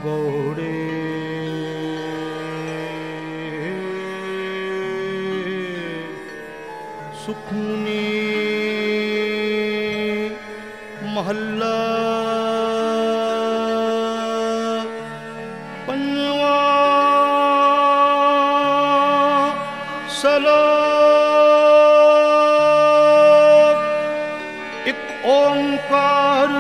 गौड़े सुखनी महल्ला पंजवा सलोक एक ओंकार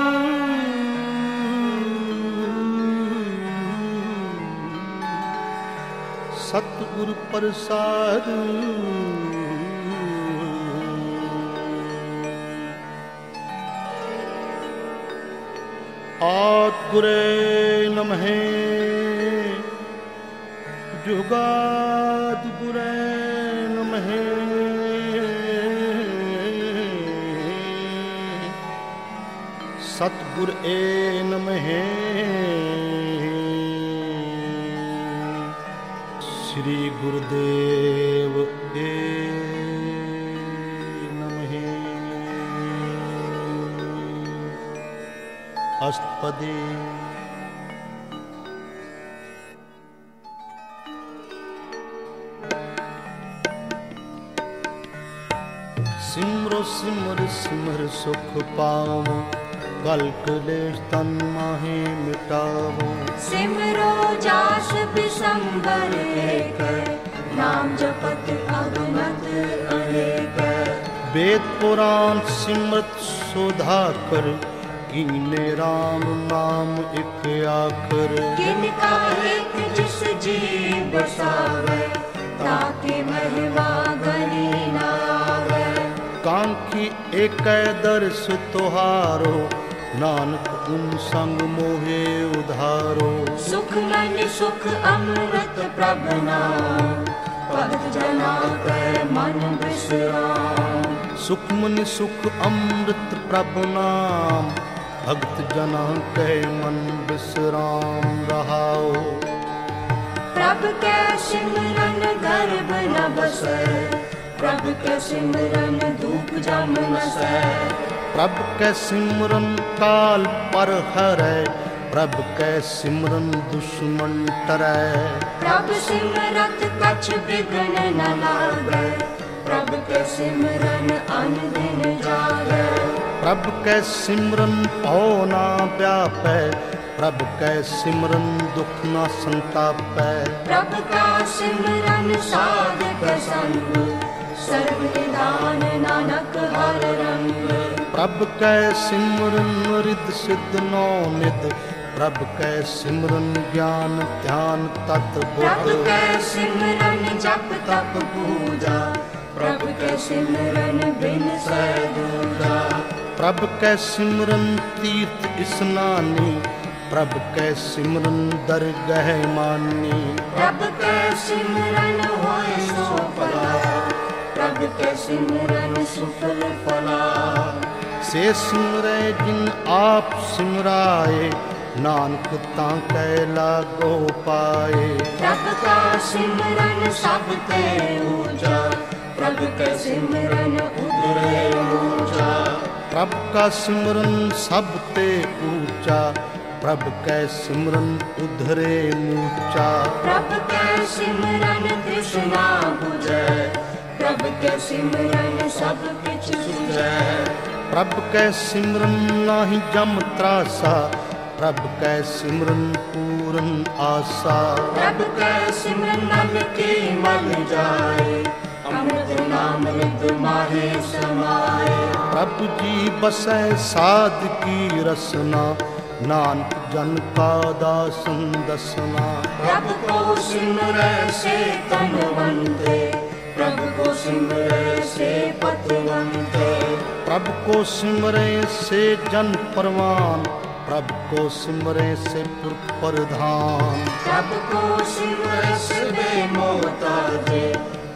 सतगुरु प्रसाद आद्गुरे नमः जुगाद्गुरे नमः सतगुर ए नमः श्री गुरुदेव ए नमः अष्टपदी सिमरो सिमर सिमर सुख पावो कल कलेश तन माहे मिटावो सिमरो जास बिसंबर एक नाम जपत अगनत अनेक वेद पुराण सिमरत सुधा कर कीने राम नाम एक आखर किनका एक जिस जी बसावे ताके महिमा गनी नावे कांखी एक दर्श तुहारो नानक उन संग मोहे उधारो सुख मन सुख अमृत प्रभ नाम भक्त जना के मन विश्राम सुख मन सुख अमृत प्रभु नाम भक्त जना के मन विश्राम रहाओ प्रभु के सिमरन गर्भ न बसे प्रभु के सिमरन धूप जम न से प्रभु के सिमरन काल पर हरै प्रभु के सिमरन दुश्मन टरै प्रभु सिमरत कछ बिघ्न न लागे प्रभु के सिमरन अन दिन जागे प्रभु के सिमरन भौ ना व्यापै प्रभु के सिमरन दुख न संतापै प्रभु का सिमरन साधक संग सर्व निदान नानक हर रंग प्रभु के सिमरन रिद्ध सिद्ध नौ निध प्रभु के सिमरन ज्ञान ध्यान तत् प्रभु के सिमरन जप तप पूजा प्रभु के सिमरन बिन सै दूजा प्रभु के सिमरन तीर्थ स्नानी प्रभु के सिमरन दरगह मानी प्रभु के सिमरन होय सफला प्रभु के सिमरन सुफल फला से सिमरै जिन आप सिमराए नानक ताकै लागो पाए प्रभु का सिमरन सब ते ऊंचा प्रभु के सिमरन उतरे ऊंचा प्रभु का सिमरन सब ते ऊंचा प्रभु के सिमरन उधरे ऊंचा प्रभु के सिमरन तृष्णा बुझे प्रभु के सिमरन सब किछ सुझे प्रभु के सिमरन नाही जम त्रासा प्रभु के सिमरन पूरन आशा प्रभु के सिमरन मन की मल जाए अमृत नाम रिद्ध माहे समाए प्रभु जी बसै साध की रसना नानक जन का दासन दसना प्रभु को सिमरै से तनवंते प्रभु को सिमरै से पतवंते प्रभु को सिमरे से जन परवान प्रभु को सिमरे से पुर प्रधान प्रभु को सिमरै से बेमोहताजे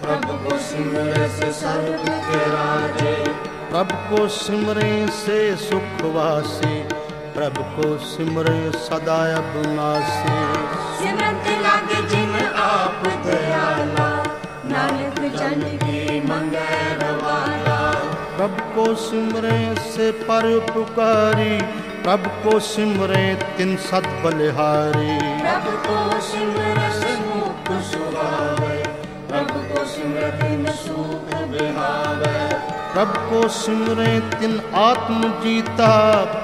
प्रभु को सिमरै से सर्व के राजे प्रभु को सिमरे से सुखवासी प्रभु को सिमरे सदा अविनाशी सिमरत लागे जिन आप दयाला नानक जन की मंगै रवाला प्रभु को सिमरे से परोपकारी प्रभु को सिमरे तिन सत बलिहारी। प्रभु को सिमरन मुख सुहावे, प्रभु को सिमरन तिन सुख बिहावे। प्रभु को सिमरे तिन आत्म जीता,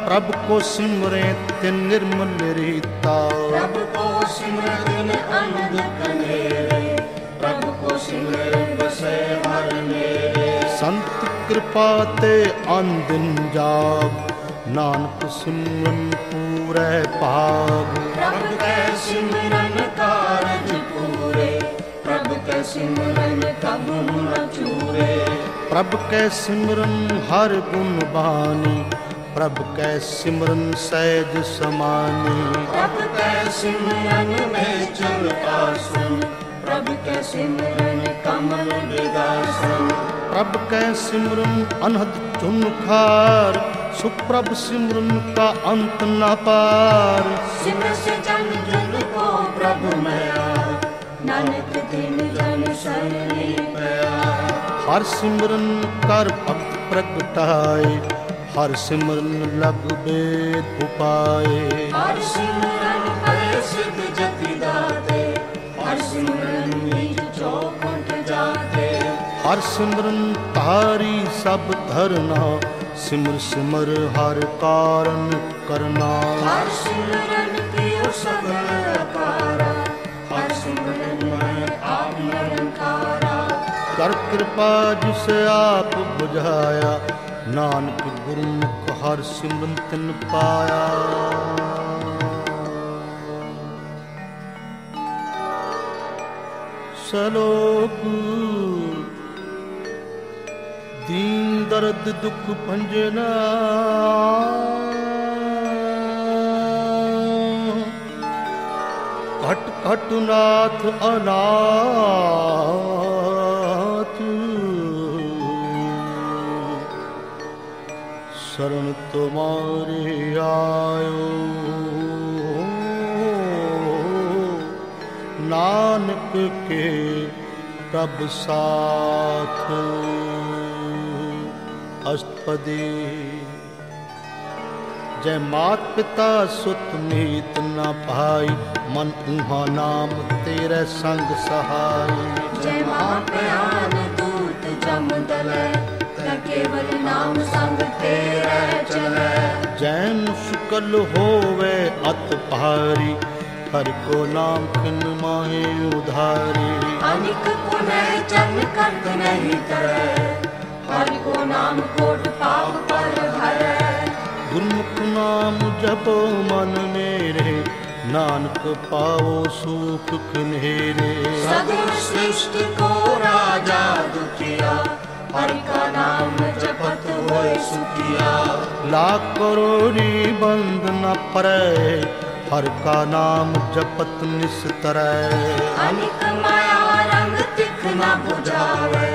प्रभु को सिमरे तिन निर्मल रीता। प्रभु को सिमरन तिन अनंत कनेरे, प्रभु को सिमरन बसे हर मेरे। संत कृपा ते आंदिन जाग, नानक सिमरन पूरे पाग। प्रभु के सिमरन कारज पूरे, प्रभु के सिमरन कबू न चूरे। प्रभु के सिमरन हर गुण बानी, प्रभु के सिमरन सहज समानी। प्रभु के सिमरन में चल आसन, प्रभु के सिमरन कमल विगासन। प्रभु के सिमरन अनहद चुनखार, सुप्रभ सिमरन का अंत न पार। सिमर से जन जन को प्रभु मैया, नानक दिन जन शरणी पया। हर सिमरन कर भक्त प्रगटाए, हर सिमरन लग वेद उपाय। हर सिमरन करे सिद्ध जति दाते, हर सिमरन निज चौखट जाते। हर सिमरन तारी सब धरना, सिमर सिमर हर कारण करना। हर सिमरन कियो सगल आकारा, हर सिमरन में आप निरंकारा। कर कृपा जिसे आप बुझाया, नानक गुरुमुख हर सिमरन तिन पाया। सलोक दीन दर्द दुख भंजना, घट घट नाथ अनाथ। शरण तुम्हारे आयो, नानक के प्रभु साथ। अष्टपदी। जय मात पिता सुत मीत न पाई, मन उहा नाम तेरे संग सहाय। जय महाप्रयान दूत जम दलै, केवल नाम संग तेरे चलै। जय मुश्किल होवे अत भारी, हर को नाम किन माहे उधारी। अनिक पुनः जन करत नहीं तरै, हरि को नाम कोट पाप पर हरै। गुरमुख नाम जपो मन मेरे, नानक पाओ सुख खनेरे। सगुण सृष्टि को राजा दुखिया, हरि का नाम जपत होय सुखिया। लाख करोड़ी बंद न परै, हर का नाम जपत निस्तरै। अनिक माया रंग तिख न बुझावे,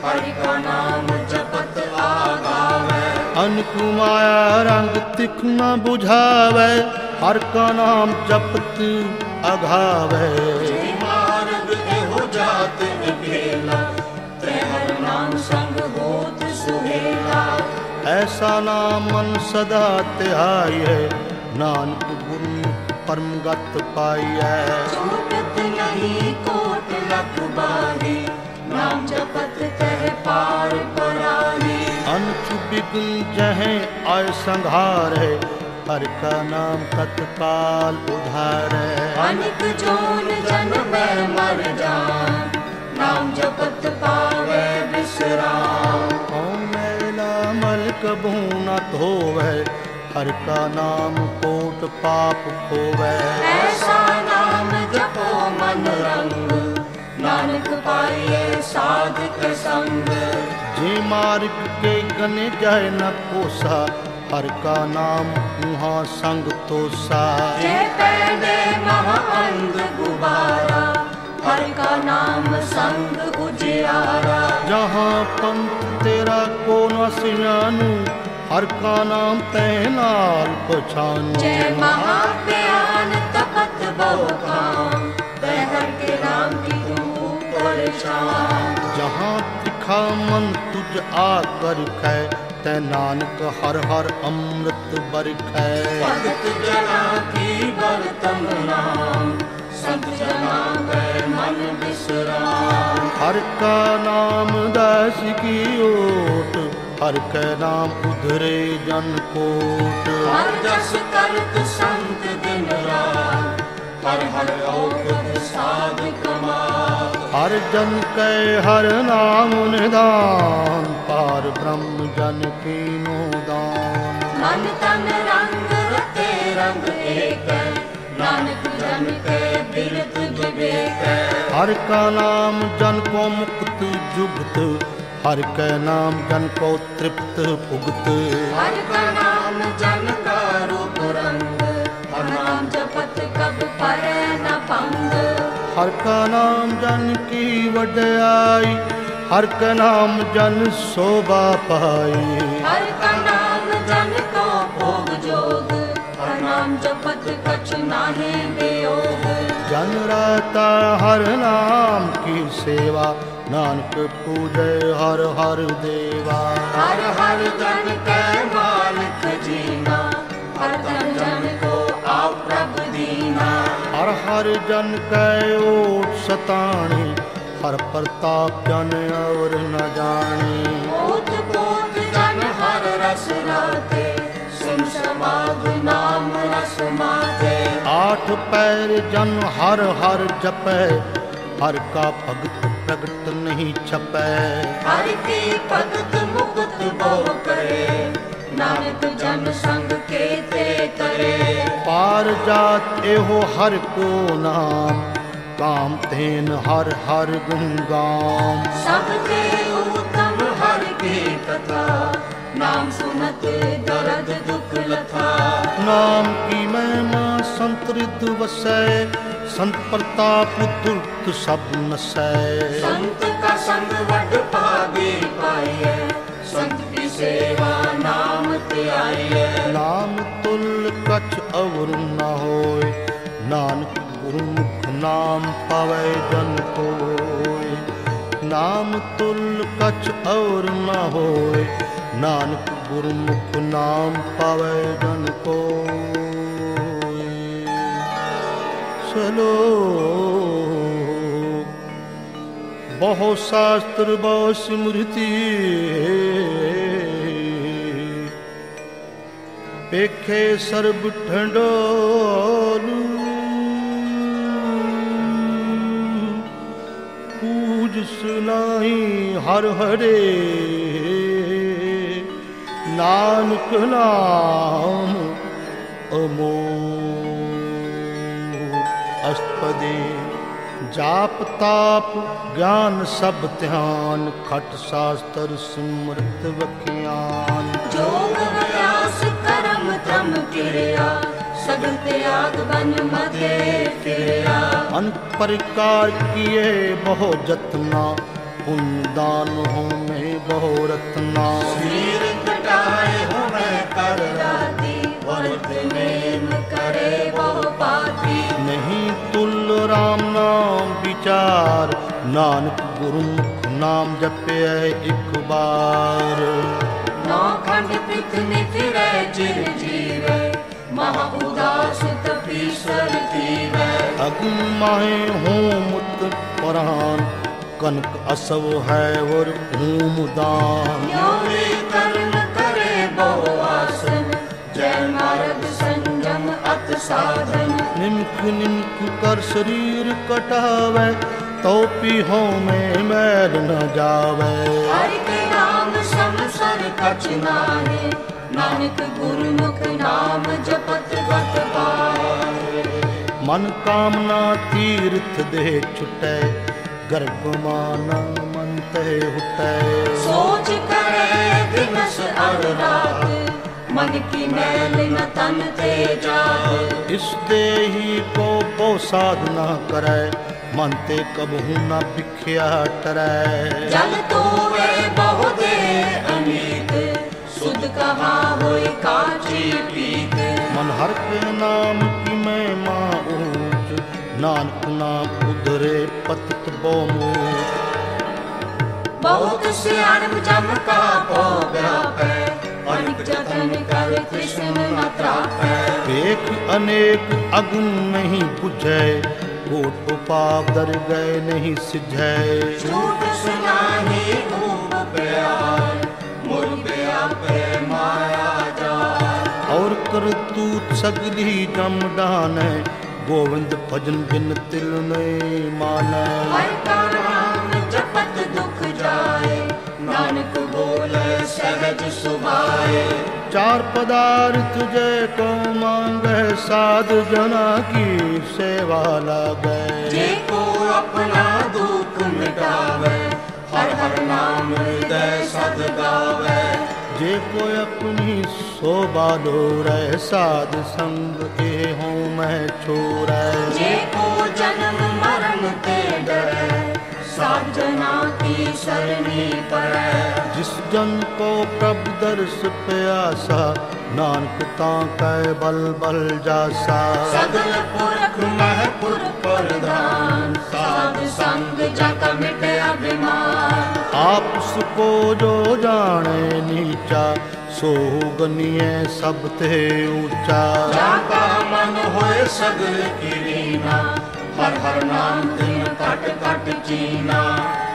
हरि का नाम जपत आगावे। अनिक माया रंग तिख न बुझावे, हर का नाम जपत अघावे। जे मार्ग एहो जात निकेला, ते हर नाम संग होत सुहेला। ऐसा नाम मन सदा ध्याये, नानक गुरमुख परम गत पाइयै। छूटत नहीं कोट लख बारी, नाम जपत तह पार परारी। अनछु बिघ्न जहें आय संघारै, हर का नाम तत्काल उधारै। अनिक जोन जन्मै मर जान, नाम जपत पावै विश्राम। कौन मैला मल कबहू न धोवै, हर का नाम कोट पाप खोवै। ऐसा नाम जपो मन रंग, नानक पाइये साधक संग। जे मार्ग के गने जाय न कोसा, हर का नाम उहाँ संग तोसा। जे पैदे महाअंग गुबारा, हर का नाम संग उजियारा। जहाँ पंथ तेरा को न सियानू, हर का नाम तैनाल पछानू। जय महाप्यान तपत बहु काम, हर के नाम की तू परेशान। जहाँ तिखा मन तुझ आकर कै, तै नानक हर हर अमृत बरखै। भगत जना की बरतन नाम, संत जना कै मन विश्राम। हर का नाम दास की ओट, हर कै नाम उधरे जन कोट। हर जस करत संत दिन रात, हर हर औषध साध कमाल। हर जन कै हर नाम निदान, पार ब्रह्म जन कीनो दान। मन तन रंग रते रंग एक, नानक जन के बिरत विवेक। हर का नाम जन को मुक्त जुगत, हर कै नाम जन को तृप्त भुगत। हर का नाम जन का रूप रंग, हर नाम जपत कब परै न भंग। हर का नाम जन की वड्याई, हर का नाम जन शोभा पाई। हर का नाम जन को भोग जोग, हर नाम जपत कछ नाहि वियोग। जन रहता हर नाम की सेवा, नानक पूजै हर हर देवा। हर हर जन कै मालिक जीना, हर जन जन को आप प्रभु दीना। हर हर जन कै ओट सताणी, हर प्रताप जन और न जानी। पोत पोत जन हर रस राते, सिम समाध नाम रस माते। आठ पैर जन हर हर जपै, हर का भगत प्रगट नहीं छपै। हर की भगत मुक्त बहु करे, नानक जन संग के ते तरे। पार जात एहो हर को नाम, काम तेन हर हर गुण गाम। सबके उत्तम हर की कथा, नाम सुनत दर्द दुख लथा। नाम की महिमा संतरित वसै, संत प्रताप दुर्त सब नसै। संत का संग वड भागी पाइए, संत की सेवा नाम त्याइए। नाम तुल कछ अवर न होय, नानक गुरुमुख नाम पावै जन कोय। नाम तुल कछ और न होय, नानक गुरुमुख नाम पावै जन कोय। चलो बहु शास्त्र बहु स्मृति, पेखे सर्ब ठंडोलू। पूज सुनाई हर हरे, नानक नाम अमोल। अष्टपदी जाप ताप ज्ञान सब ध्यान, खट शास्त्र स्मृत वख्यान। जोग व्यास कर्म त्रम क्रिया, सगल त्याग बन मते फिरिया। अनेक प्रकार किए बहु जतना, पुण्य दान हो में बहु रत्ना। सिर कटाए हो मैं कर राती, वर्त नेम करे बहु पाती। नहीं तुल राम नाम विचार, नानक गुरुमुख नाम जपे एक बार। नौ खंड पृथ्वी फिरे चिर जीवे, महा उदास तपीश्वर जीवे। अग्नि माहे होम पुराण, कनक असव है और होम दान। योगी कर्म करे बहु आसन, जय मार्ग संयम अत साधन। निमक निमक कर शरीर कटावे, तो पीहो में मैल न जावे। हरि के नाम समसर कछ नाहि, नानक गुरुमुख नाम जपत गत पाए। मन कामना तीर्थ दे छुटै, गर्भ माना मन ते हुटै। सोच करे दिवस और रात, मन की मैल न तन ते जात। इस देही को बहु साधना करै, मन ते कबहू न बिख्या टरै। जल तो वे बहु दे अनीत, सुध कहा होय काची पीत। मन हर के नाम की महिमा ऊंच, नानक नाम उधरे पतित बहुमूच। बहुत सियाण जम का भोग व्यापै, कृष्ण न त्रापै। देख अनेक अगुन नहीं बुझै, कोट उपाप दर गए नहीं सिझै। झूठ सुनाही खूब प्यार, मुर व्यापै माया जाल। और करतूत सगली जम डानै, गोविंद भजन बिन तिल नहीं मानै। हर का नाम जपत दुख जाए, नानक बोले सहज सुभाए। चार पदार्थ जय को मांगे, साध जना की सेवा लागे। जे को अपना दुख मिटावे, हर हर नाम हृदय सद गावे। जे को अपनी शोभा लोरै, साध संग ए हूँ मैं छोरै। जे को जन्म मरण ते डरे, साध जना की शरणी पड़े। जिस जन को प्रभु दर्श प्यासा, नानक ताकै बल बल जासा। सगल पुरख महपुर प्रधान, साध संग जाका मिटे अभिमान। आप सुको जो जाने नीचा, सो गनिए सब ते ऊंचा। जाका मन होए सगल की रीना, हर हर नाम दिन कट कट चीना।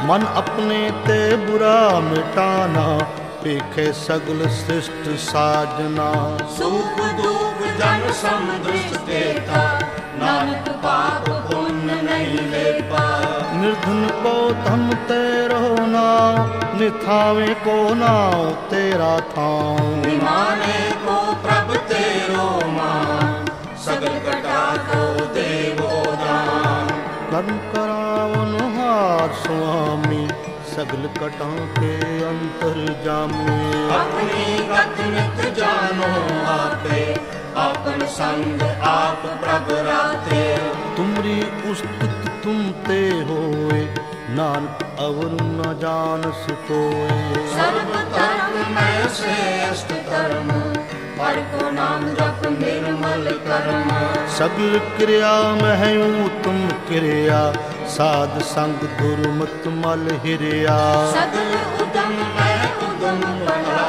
मन अपने ते बुरा मिटाना, पेखे सगल सृष्ट साजना। सुख दुख जन समुद्र था, नानक पाप पुण्य नहीं लेपा। निर्धन को धन तेरो नाम, निथावे को नाम तेरा थाम। निमाने को प्रभ तेरो मान, सगल कटा को देवो दान। कर्म करावन हार स्वामी, सगल कटा के अंतर जामी। अपनी गत नित जानो आपे, आपन संग आप प्रभ राते। तुमरी उस्तुत तुम ते होए, नानक अवर न जानस कोय। सर्व धर्म में श्रेष्ठ धर्म, हर को नाम जप निर्मल कर्म। सगल क्रिया में उत्तम क्रिया, साध संग दुर्मत मल हिरिया। सगल उदम में उदम बड़ा,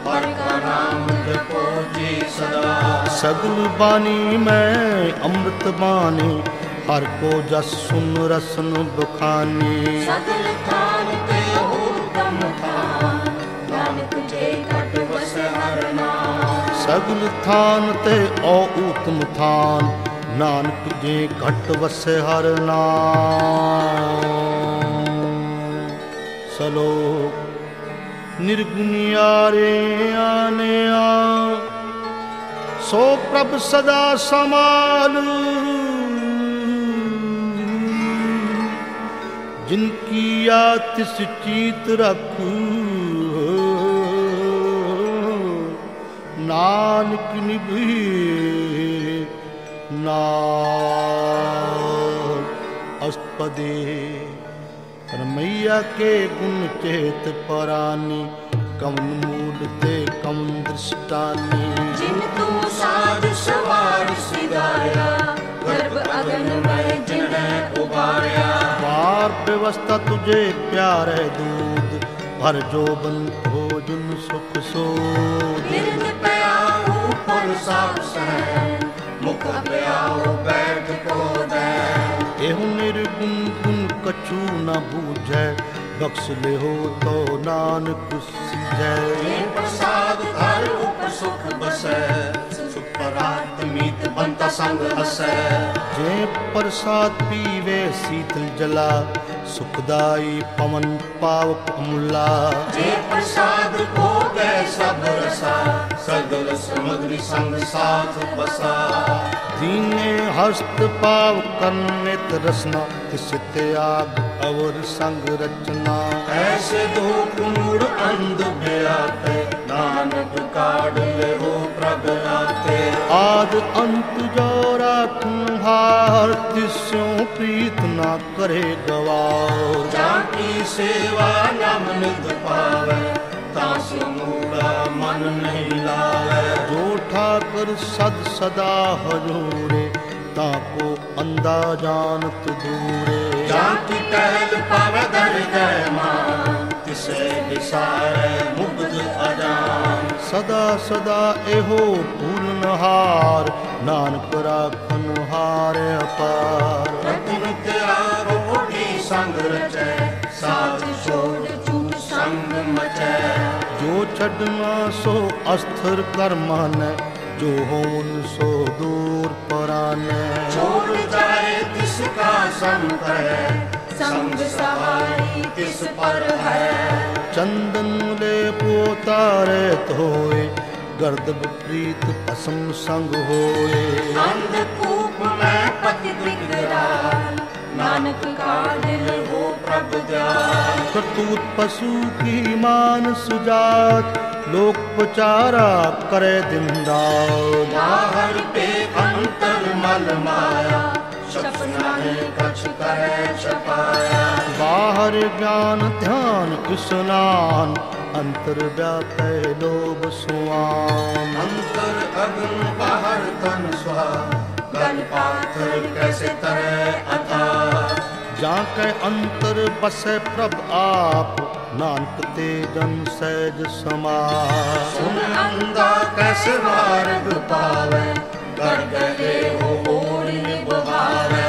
हर का नाम जपो जी सदा। सगल बानी में अमृत बानी, हर को जस सुन रसन बखानी। सगल थान ते उत्तम थान, नानक जे कट बस हर नाम। सगल थान ते ओ उत्तम थान, नानक जे घट वसे हर नाम। सलोक निर्गुणियारे आने आ, सो प्रभ सदा समाल। जिनकी आतिश चीत रखू, नानक निभी नाम अस्पदे। रमैया के गुण चेत परानी, कवन मूल ते कवन दृष्टानी। जिन तू साध सवार सिधाया, गर्भ अगन में जिन्हें उबाया। बार व्यवस्था तुझे प्यारे दूध, भर जोबन भोजन सुख सोध। गिरद प्याओ ऊपर साफ सहन, मुख प्याओ बैठ को दे। एहु निर्गुण गुण कछु न बूझै, बख्श ले हो तो नानक सिझै। हे प्रसाद घर उप सुख बसै, सुख परात मीत बनता संग हसै। जे प्रसाद पीवे शीतल जला, सुखदाई पवन पावक अमूला। जे प्रसाद को गए सब रसा, सगल समुद्री संग साथ बसा। दीने हस्त पाव करनेत रसना, तिस त्याग अवर संग रचना। ऐसे दुख मूड अंध व्यापे, नानक काढ़ ले हो प्रभ लाते। आद अंत जो राखूं हार, तिस्यों प्रीत ना करे गवार। जाकी सेवा नम नित पावे, तासु मूड़ा मन नहीं लावे। जो ठाकर सद सदा हजूरे, ताको अंधा जानत दूरे। जाकी टहल पावे दर गए मान, तिसे विसारे मुग्ध अजान। सदा सदा एहो पूरनहार, नानक राखन हार अपार। रतन त्यागो ओढ़ी संग रचै, साथ छोड़ छूट संग मचै। जो छड़ना सो अस्थिर कर मानै, जो होन सो दूर परानै। छोड़ जाए तिसका संग है, संग सहाय तिस पर है। चंदन ले पोतारे धोए, गर्द विपरीत भस्म संग होए। अंधकूप में पति विकराल, नानक का दिल हो प्रभु दयाल। करतूत पशु की मान सुजात, लोक प्रचारा करे दिन रात। बाहर पे अंतर मल माया, सपना है कछ करे छपाया। बाहर ज्ञान ध्यान स्नान, अंतर व्यापै लोभ सुआन। अंतर अग्न बाहर तन स्वान, गल पाथर कैसे तरे अथाह। जाके अंतर बसे प्रभ आप, नानक ते जन सहज समास। सुन अंधा कैसे मार्ग पावे, कर गए हो ओर निभावे।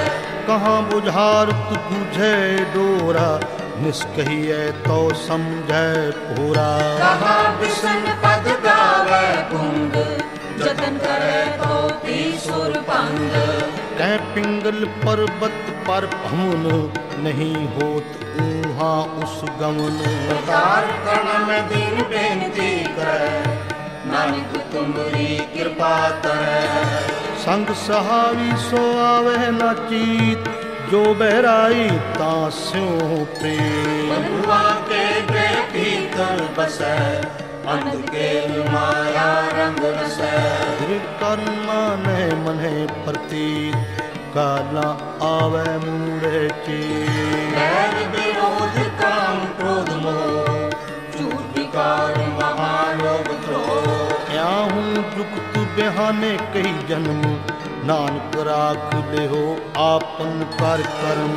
कहाँ बुझारत बुझे डोरा, निष्कहिए तो समझे पूरा। कहाँ बिसन पद गावे पुंग, जतन करे तो तीसुर पंग। कह पिंगल पर्वत पर भवन, नहीं होत ऊहा उस गमन। उतार कर्ण में दिन बेनती करे, नानक तुमरी कृपा करे। संग सहावी सो आवे न चीत, जो बहराई तास्यों प्रेम। बंधुआ के भीतर बसे, अंध के माया रंग रसे। कर्मा ने मने प्रतीत, काला आवे मूढ़े चीत। बैर विरोध काम क्रोध मोह, झूठ विकार महालोभ द्रोह। या हूँ जुगत बहाने कई जन्म, नानक राख ले हो आपन कर कर्म।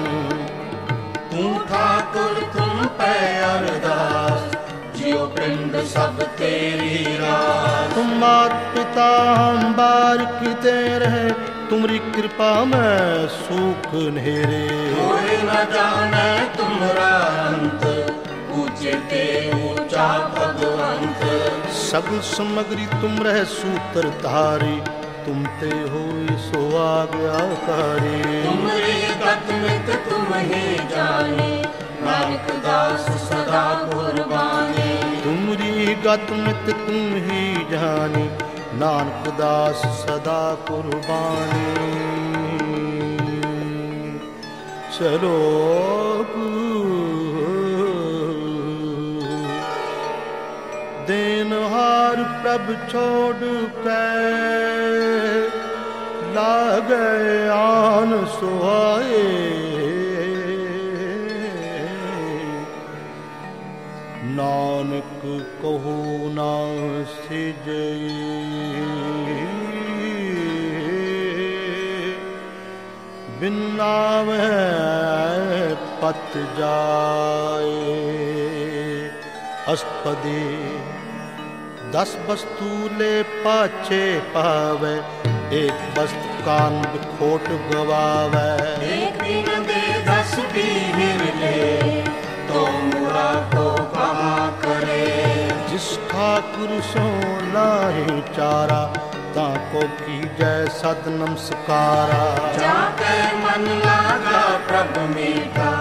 तू ठाकुर तुम पे अरदास, जियो पिंड सब तेरी रास। तुम मात पिता हम बार किते रहे, तुम्हारी कृपा में सुख नेरे। कोई न जाने तुम्हारा अंत, ऊंचे ते ऊंचा भगवंत। सगल सामग्री तुम रह सूत्रधारी, तुम ते हो सो आज्ञाकारी। तुमरी गत मित तुम ही जाने, नानक दास सदा कुर्बानी। तुमरी गत मित तुम ही जानी, नानक दास सदा कुर्बानी। चलो देनहार प्रभ छोड़ के, लागे आन सुहाए। नानक कहो ना सिजई, बिनावे पत जाए। अस्पदे 10 वस्तु ले पाछे पावे, एक वस्तु कान खोट गवावे। एक दिन दे 10 पीर ले, तो मुरा को कमा करे। जिस ठाकुर सो लाही चारा, ताको की जय सद नमस्कारा। जाके मन लागा प्रभु मीठा,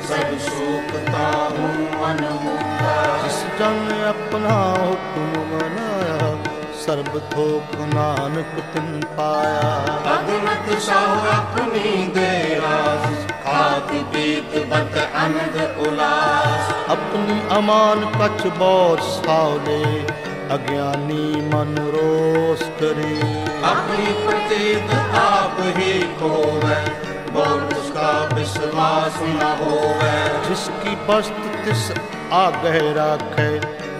सब सुख ताहूँ अनूठा। जिस जन अपना हुक्म मनाया, सर्ब थोक नानक तिन पाया। अगमत सौ अपनी देरास, खात पीत बत अनंद उलास। अपनी अमान कछ बौर सावले, अज्ञानी मन रोष करे। अपनी प्रतीत आप ही खोवे, बहुत उसका विश्वास न होवे। जिसकी बस्त तिस आगे राखे,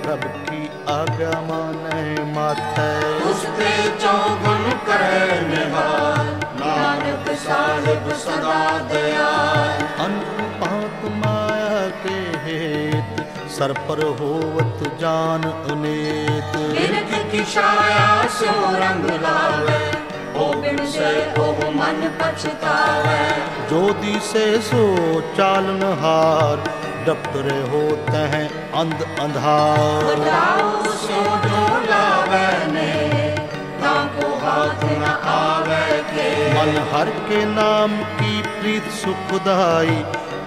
प्रभ की आज्ञा माने माथे। उसके चौगुन करे निहार, नानक साहिब सदा दयाल। अनुपात माया के हेत, सर पर होवत जान अनेत। बिरख की छाया सो रंग लावे, ओ बिन से ओ मन पछतावे। जो दिसे सो चालन हार, डपरे होते हैं अंध अंधार। बताओ सो जो लावे ने, ताको हाथ न आवे के। मन हर के नाम की प्रीत सुखदाई,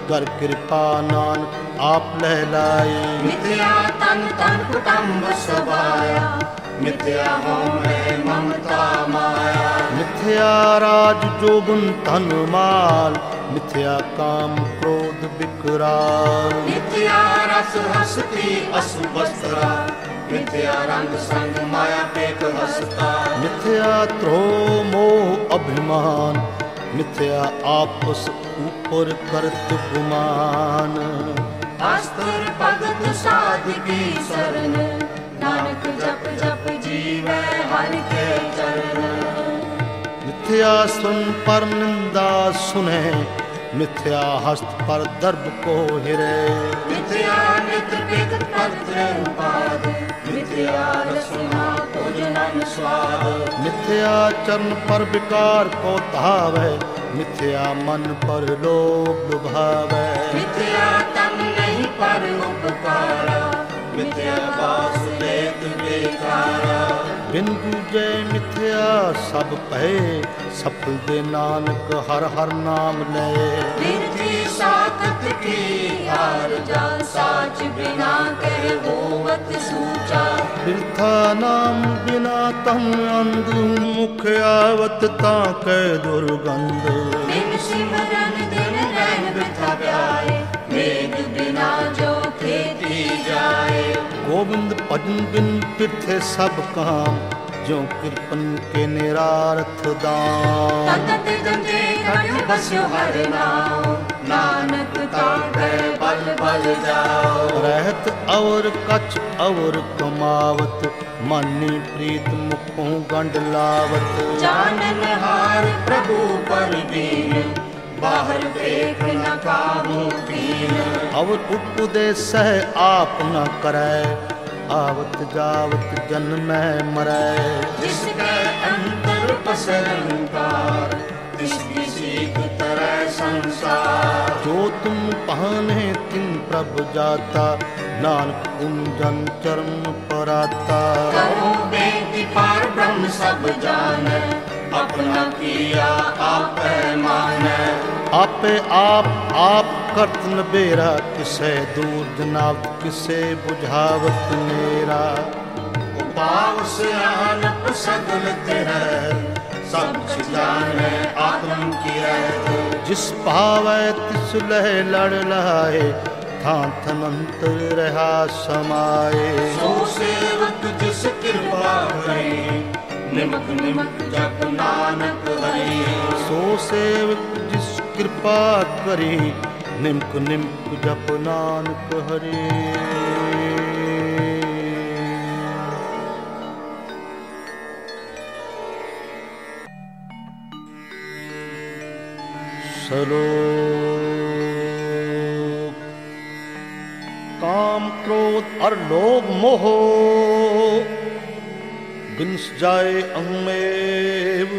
कर कृपा नानक आप लहलाई। मिथ्या तन तन कुटुंब सबाया, मिथ्या हो में ममता माया। मिथ्या राज जोबन धन माल, मिथ्या काम क्रोध विकराल। मिथ्या रस हस्ती अशुभ वस्त्रा, मिथ्या रंग संग माया पेक हस्ता। मिथ्या द्रोह मोह अभिमान, मिथ्या आपस ऊपर करत गुमान। अस्त्र भगत साध की शरण, नानक जप जप जीवे हर के चरण। मिथ्या सुन पर निंदा सुने, मिथ्या हस्त पर दर्भ को हिरे। मिथ्या नेत्र पित पत्र पाद, मिथ्या रसना भोजन स्वाद। मिथ्या चरण पर विकार को धावे, मिथ्या मन पर लोभ लुभावे। मिथ्या तन नहीं पर उपकारा, मिथ्या बास लेत बेकारा। बिन बूझे मिथ्या सब कहे, सफल दे नानक हर हर नाम ले। बिरथी साखत की हार जा, साच बिना कह होवत सूचा। बिरथा नाम बिना तम अंध, मुख आवत ताके दुर्गंध। बिन सिमरन दिन रैन वृथा व्याए, मेघ बिना जो खेती जाए। गोविंद भजन बिन पिरथे सब काम, जो कृपन के निरारथ दाम। ततत जंजे घट बस्यो हर नाम, नानक ताके बल बल जाओ। रहत और कछ और कमावत, मानी प्रीत मुखों गंड लावत। जानन हार प्रभु पर दीन, बाहर देख न काहू दीन। और उपदेश आप न करे, आवत जावत जन्म मरै। जिसके अंतर पसरंकार, तिसकी सीख तरह संसार। जो तुम पहने तिन प्रभ जाता, नानक कुंजन चरण पराता। करो बेटी पार ब्रह्म सब जाने, अपना किया आप माने। आपे आप करत न बेरा, किसे दूर जनावत किसे बुझावत मेरा। उपाव से आनप सगल तेरा, सब कुछ जाने आत्म की रहत। जिस भावै तिस लह लड़ लाए, थां थनंतर रहा समाए। सो सेवक जिस कृपा करी, निमक निमक जप नानक हरि। सो सेवक जिस कृपा करी, निमक निमक जप नानक हरि। श्लोक। काम क्रोध और लोभ मोह, बिंस जाए अंगमेव।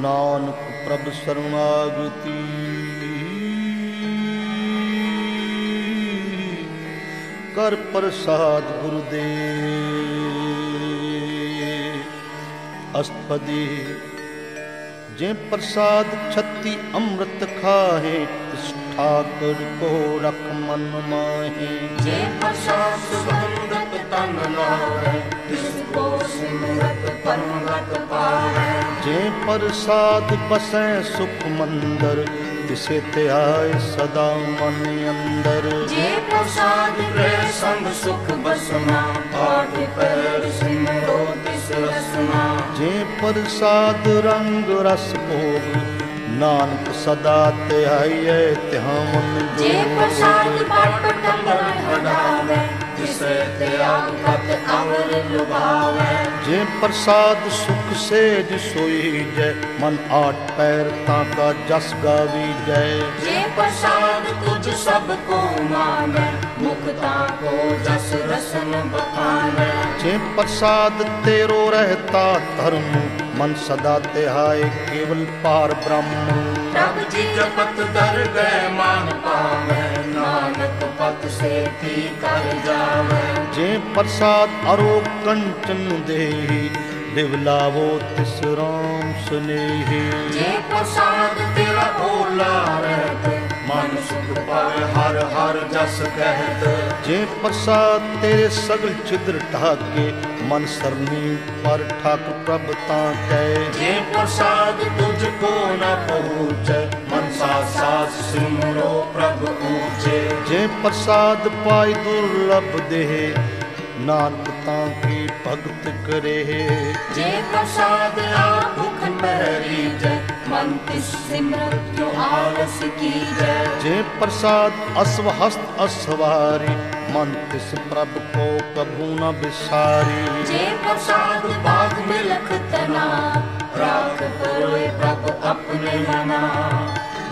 नानक प्रभु शरणागति, कर प्रसाद गुरुदेव। अष्टपदी जे प्रसाद छत्ती अमृत खाहे, तिस ठाकुर को रख मन माहे। जे प्रसाद सुगंधत तन लावे, तिसको सिमरत परमगत पावे। जे प्रसाद बसै सुख मंदर, तिसे त्याय सदा मन अंदर। जे प्रसाद प्रे संग सुख बसना, आठ पैर सिमरो तिस रसना। जे प्रसाद रंग रस भोग, नानक सदा त्याय त्यहाँ मन जोग। जे प्रसाद पाठ टंबर हटावे, तिसे त्याग कत अवर लुभावे। जे प्रसाद सुख सेज सोई जय, मन आठ पैर ताका जस गावी जय। जे प्रसाद तुझ सबको मानै, मुक्ता को जस रसन बखानै। जे प्रसाद तेरो रहता धर्म, मन सदा तिहाए केवल पार ब्रह्म। प्रभु जी जपत दर गए मान पावै, नानक पथ से थी कर जावै। जे प्रसाद अरो कंचन देहि, लिवलावो तिस राम स्नेहि। जे प्रसाद तेरा ओला रहत, मन सुख पावे हर हर जस कहत। जे प्रसाद तेरे सगल छिद्र ढाके, मन सरनी पर ठाक प्रभ ताकै। जे प्रसाद तुझको न पहुँचे, मन साथ साथ सिमरो प्रभु ऊंचे। जे प्रसाद पाई दुर्लभ देहे, नानक ताकी भगत करे। जे प्रसाद भूख पहरी जय, मन तिस सिमरत क्यों आलस कीजै। जे प्रसाद अस्वहस्त असवारी, मन तिस प्रभु को कभू न बिसारी। जे प्रसाद बाग मिलख तना, राख परोए प्रभु अपने मना।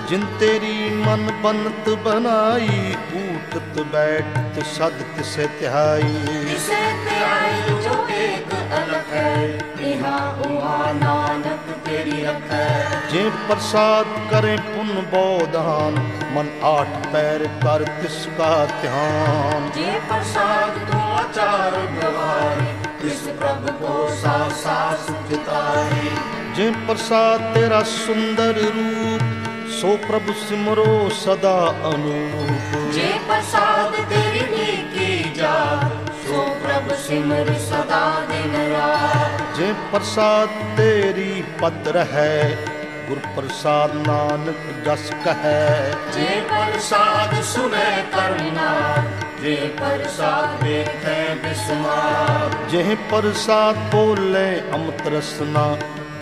जिन तेरी मन बनत बनाई, उठत बैठत सद तिसे तिहाई। तिसे तिहाई जो एक अलग है, यहाँ उहाँ नानक तेरी रखै। जे प्रसाद करे पुन बोधान, मन आठ पैर कर तिसका ध्यान। जे प्रसाद तो आचार व्यवहार, तिस प्रभु को साथ साथ जिताई। जे प्रसाद तेरा सुंदर रूप, सो प्रभु सिमरो सदा अनूप। जे प्रसाद तेरी नीकी जात, सो प्रभु सिमर सदा दिन रात। जे प्रसाद तेरी पत्र है, गुर प्रसाद नानक जस कहे। जे प्रसाद सुने करनार, जे प्रसाद देखे बिस्मार। जे प्रसाद बोले अमृत रसना,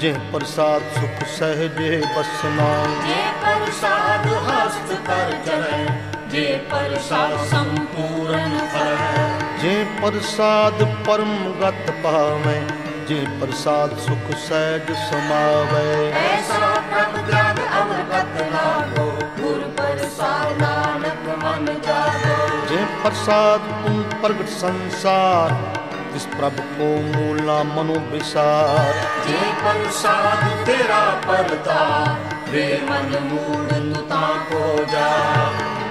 जे प्रसाद सुख सहजे बसना। जे प्रसाद हस्त कर चढ़े, जे प्रसाद संपूर्ण फल। जे प्रसाद परम गत पावे, जे प्रसाद सुख सहज समावे। ऐसा प्रभु त्याग अवगत लागो, गुर प्रसाद नानक मन जागो। जे प्रसाद पुन प्रगट संसार, तिस प्रभु को मूला मनो विसार। जे प्रसाद तेरा परता, वे मन मूड तुता को जा।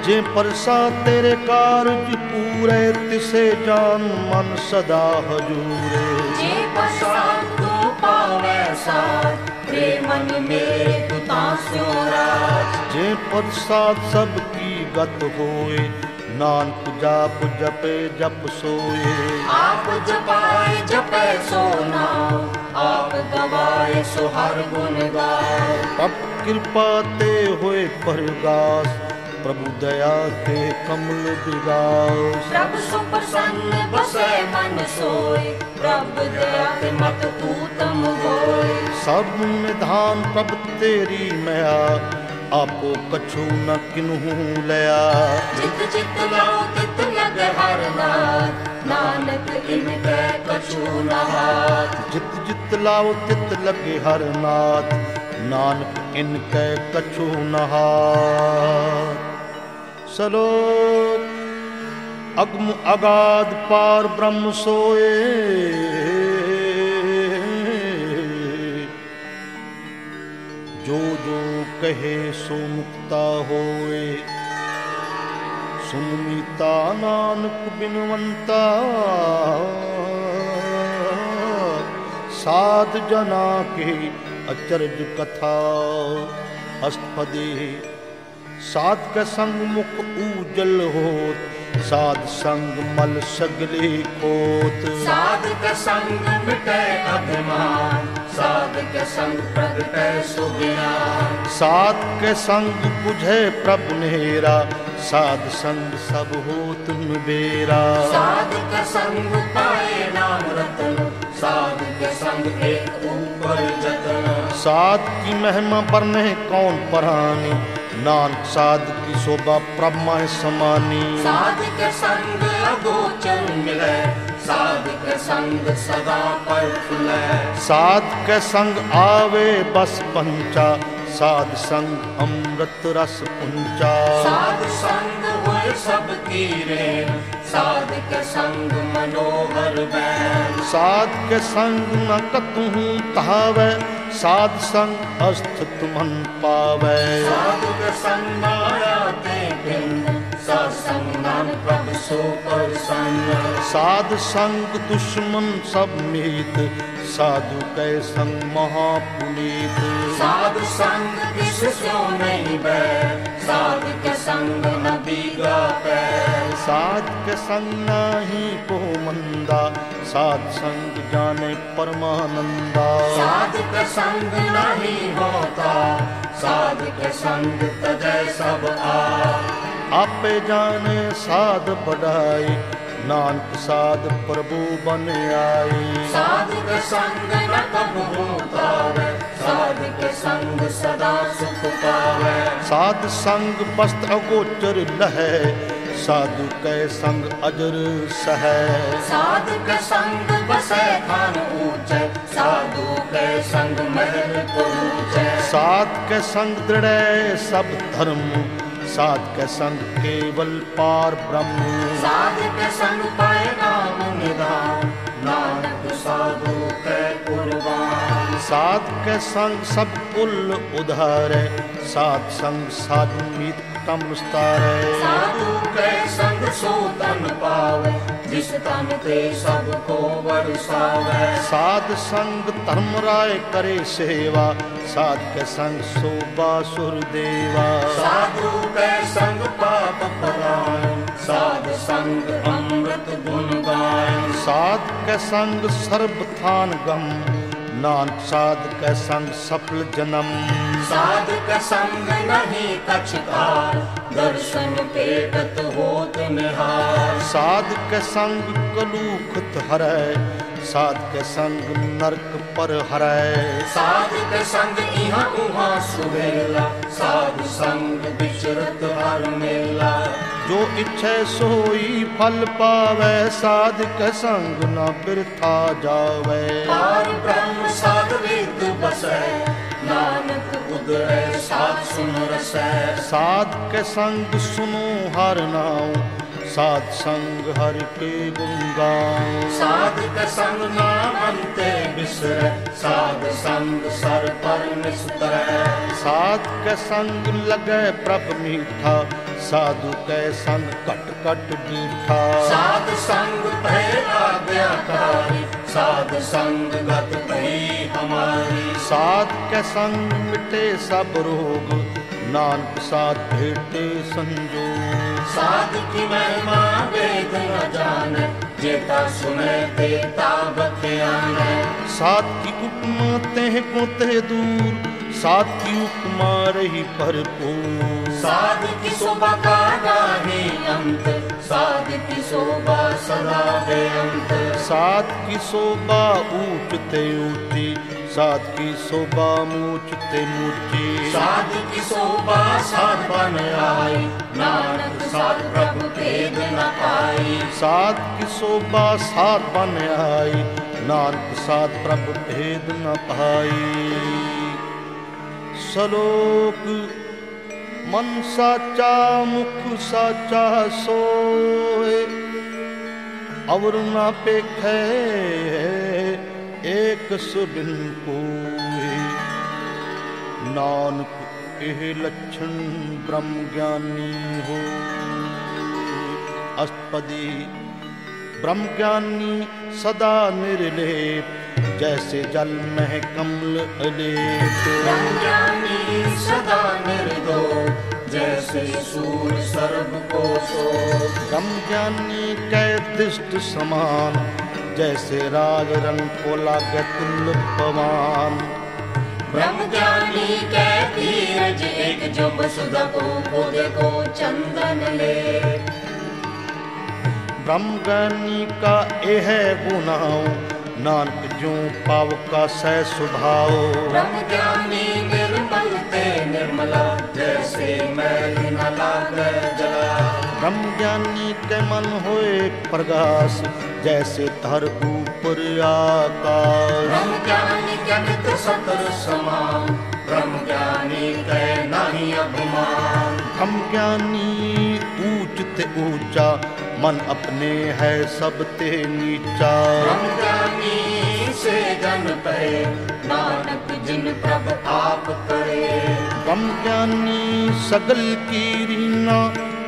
जे प्रसाद तेरे कार्य पूरे, तिसे जान मन सदा हजूरे। जे प्रसाद तू पावे साथ, वे मन मेरे तुता स्यो राज। जे प्रसाद सबकी गत होए, नानक जाप जपे जप सोए। आप जपाए जपे सो नाम, आप गवाए सो हर गुण गाओ। अब कृपा ते होए परगास, प्रभु दया ते कमल विगास। प्रभु सुप्रसन्न बसे मन सोए, प्रभु दया ते मत पूतम होए। सब निधान प्रभु तेरी मया, आपो कछु न किन्हू लया। चित चित लाओ तित लगे हर नाथ, नानक इनके कछु न हाथ। जित जित लाओ तित लगे हर नाथ, नानक इनके कछु न हाथ। सलोक अगम अगाध पार ब्रह्म सोए, जो जो कहे सो मुक्ता होए। सुनमीता नानक बिनवंता, साध जना के अचरज कथा। अष्टपदी साध के संग मुख उजल होत, साध संग मल सगले खोत। साध के संग मिटे अभिमान, साध के संग प्रगटे सुज्ञान। साध के संग बुझे प्रभु नेरा, साध संग सब होत निबेरा। साध के संग पाए नाम रतन, साध के संग एक ऊपर जतन। साध की महिमा बरने कौन परानी, नानक साध की शोभा ब्रह्मा समानी। साध के संग अगोचर मिले, साध के संग सदा पर फुले। साध के संग आवे बस पंचा, साध संग अमृत रस पुंचा। साध संग हीरेन साध के संग मनोहर बैन साध के संग न कतहु तहावै साध संग अस्थित मन पावै साधु के संग माया ते भिन्न सत्संग नानक प्रभु सो प्रसन्न साध संग दुश्मन सब मीत साधु कै संग महापुनीत साधु संग किस सो नहीं बैर साधु के संग न बीगा पैर साध के संग नाही को मंदा साध संग जाने परमानंदा साधु के संग नहीं होता साधु के संग तजय सब आ आपे जाने साध बढ़ाई नानक साध प्रभु बन आई साधु के संग न कबू होता है साधु के संग सदा सुख पावे साध संग वस्त्र अगोचर लहै साधु कै संग अजर सहै साधु के संग बसे थान ऊंचे साधु के संग महल ऊंचे साध के संग दृढ़ सब धर्म साध के संग केवल पार ब्रह्म साधु के संग पाए नाम निधान नानक साधु के कुर्बान साध के संग सब कुल उधारे साध संग साधु मीत कम विस्तारे साधु के संग सो तन पावे जिस तन ते सबको बरसावे साध संग धर्मराय करे सेवा साध के संग शोभा सुर देवा साधु के संग पाप परायण साध संग अमृत गुण गायन साध के संग सर्वथान गम नानक साध के संग सफल जन्म साधु के संग नहीं कछकार दर्शन पेटत होत निहार साध के संग कलूखत हरै साध के संग नरक पर हरै साधु के संग इहाँ उहाँ सुहेला साधु संग विचरत हर मेला जो इच्छै सोई फल पावै साध के संग न बिरथा जावै और ब्रह्म साध वेद बसै नानक उदरै साध सुन रसै साध के संग सुनो हर नाम साध संग हरि के गुण गाऊं साध के संग नाम अंते बिसरै साध संग सर पर निस्तरै साध के संग लगे प्रभ मीठा साधु के संग कट कट बीठा साध संग भय आज्ञाकारी साध संग गत भई हमारी साध के संग मिटे सब रोग नानक साध भेटे संजोग साध की महिमा वेद न जाने जेता सुने देता बख्याने साध की उपमा तेह को तेह दूर साध की उपमा रही भरपूर साध की शोभा का नाही अंत साध की शोभा सदा बेअंत साध की शोभा ऊंच ते ऊंची साध की शोभा मूच ते मूची साध की शोभा साध बन आई नानक साध प्रभु भेद न पाई साध की शोभा साध बन आई नानक साध प्रभु भेद न पाई सलोक मन साचा मुख साचा सोए और न पेखे एक सुबिन कोई नानक एह लक्षण ब्रह्म ज्ञानी हो अष्टपदी ब्रह्म ज्ञानी सदा निर्लेप जैसे जल में कमल अलेप ब्रह्म ज्ञानी सदा निर्दोष जैसे सूर्य सर्व को सो ब्रह्म ज्ञानी कै दृष्ट समान जैसे राज रंग को लागे तुल्य पवन ब्रह्म ज्ञानी के धीरज एक जुब सुधा को देखो चंदन ले ब्रह्म ज्ञानी का यह गुनाओ नानक जो पाव का सह स्वभाव ब्रह्म ज्ञानी निर्मल ते निर्मला जैसे मैल न लागे जला ब्रह्म ज्ञानी के मन होए प्रकाश जैसे धर ऊपर आकाश ब्रह्म ज्ञानी के मित्र सतर समान ब्रह्म ज्ञानी के नहीं अभिमान ब्रह्म ज्ञानी ऊंच ते ऊंचा, मन अपने है सब ते नीचा। ब्रह्मज्ञानी से जन पे, नानक जिन प्रभ आप करे। ब्रह्मज्ञानी सगल की रीना,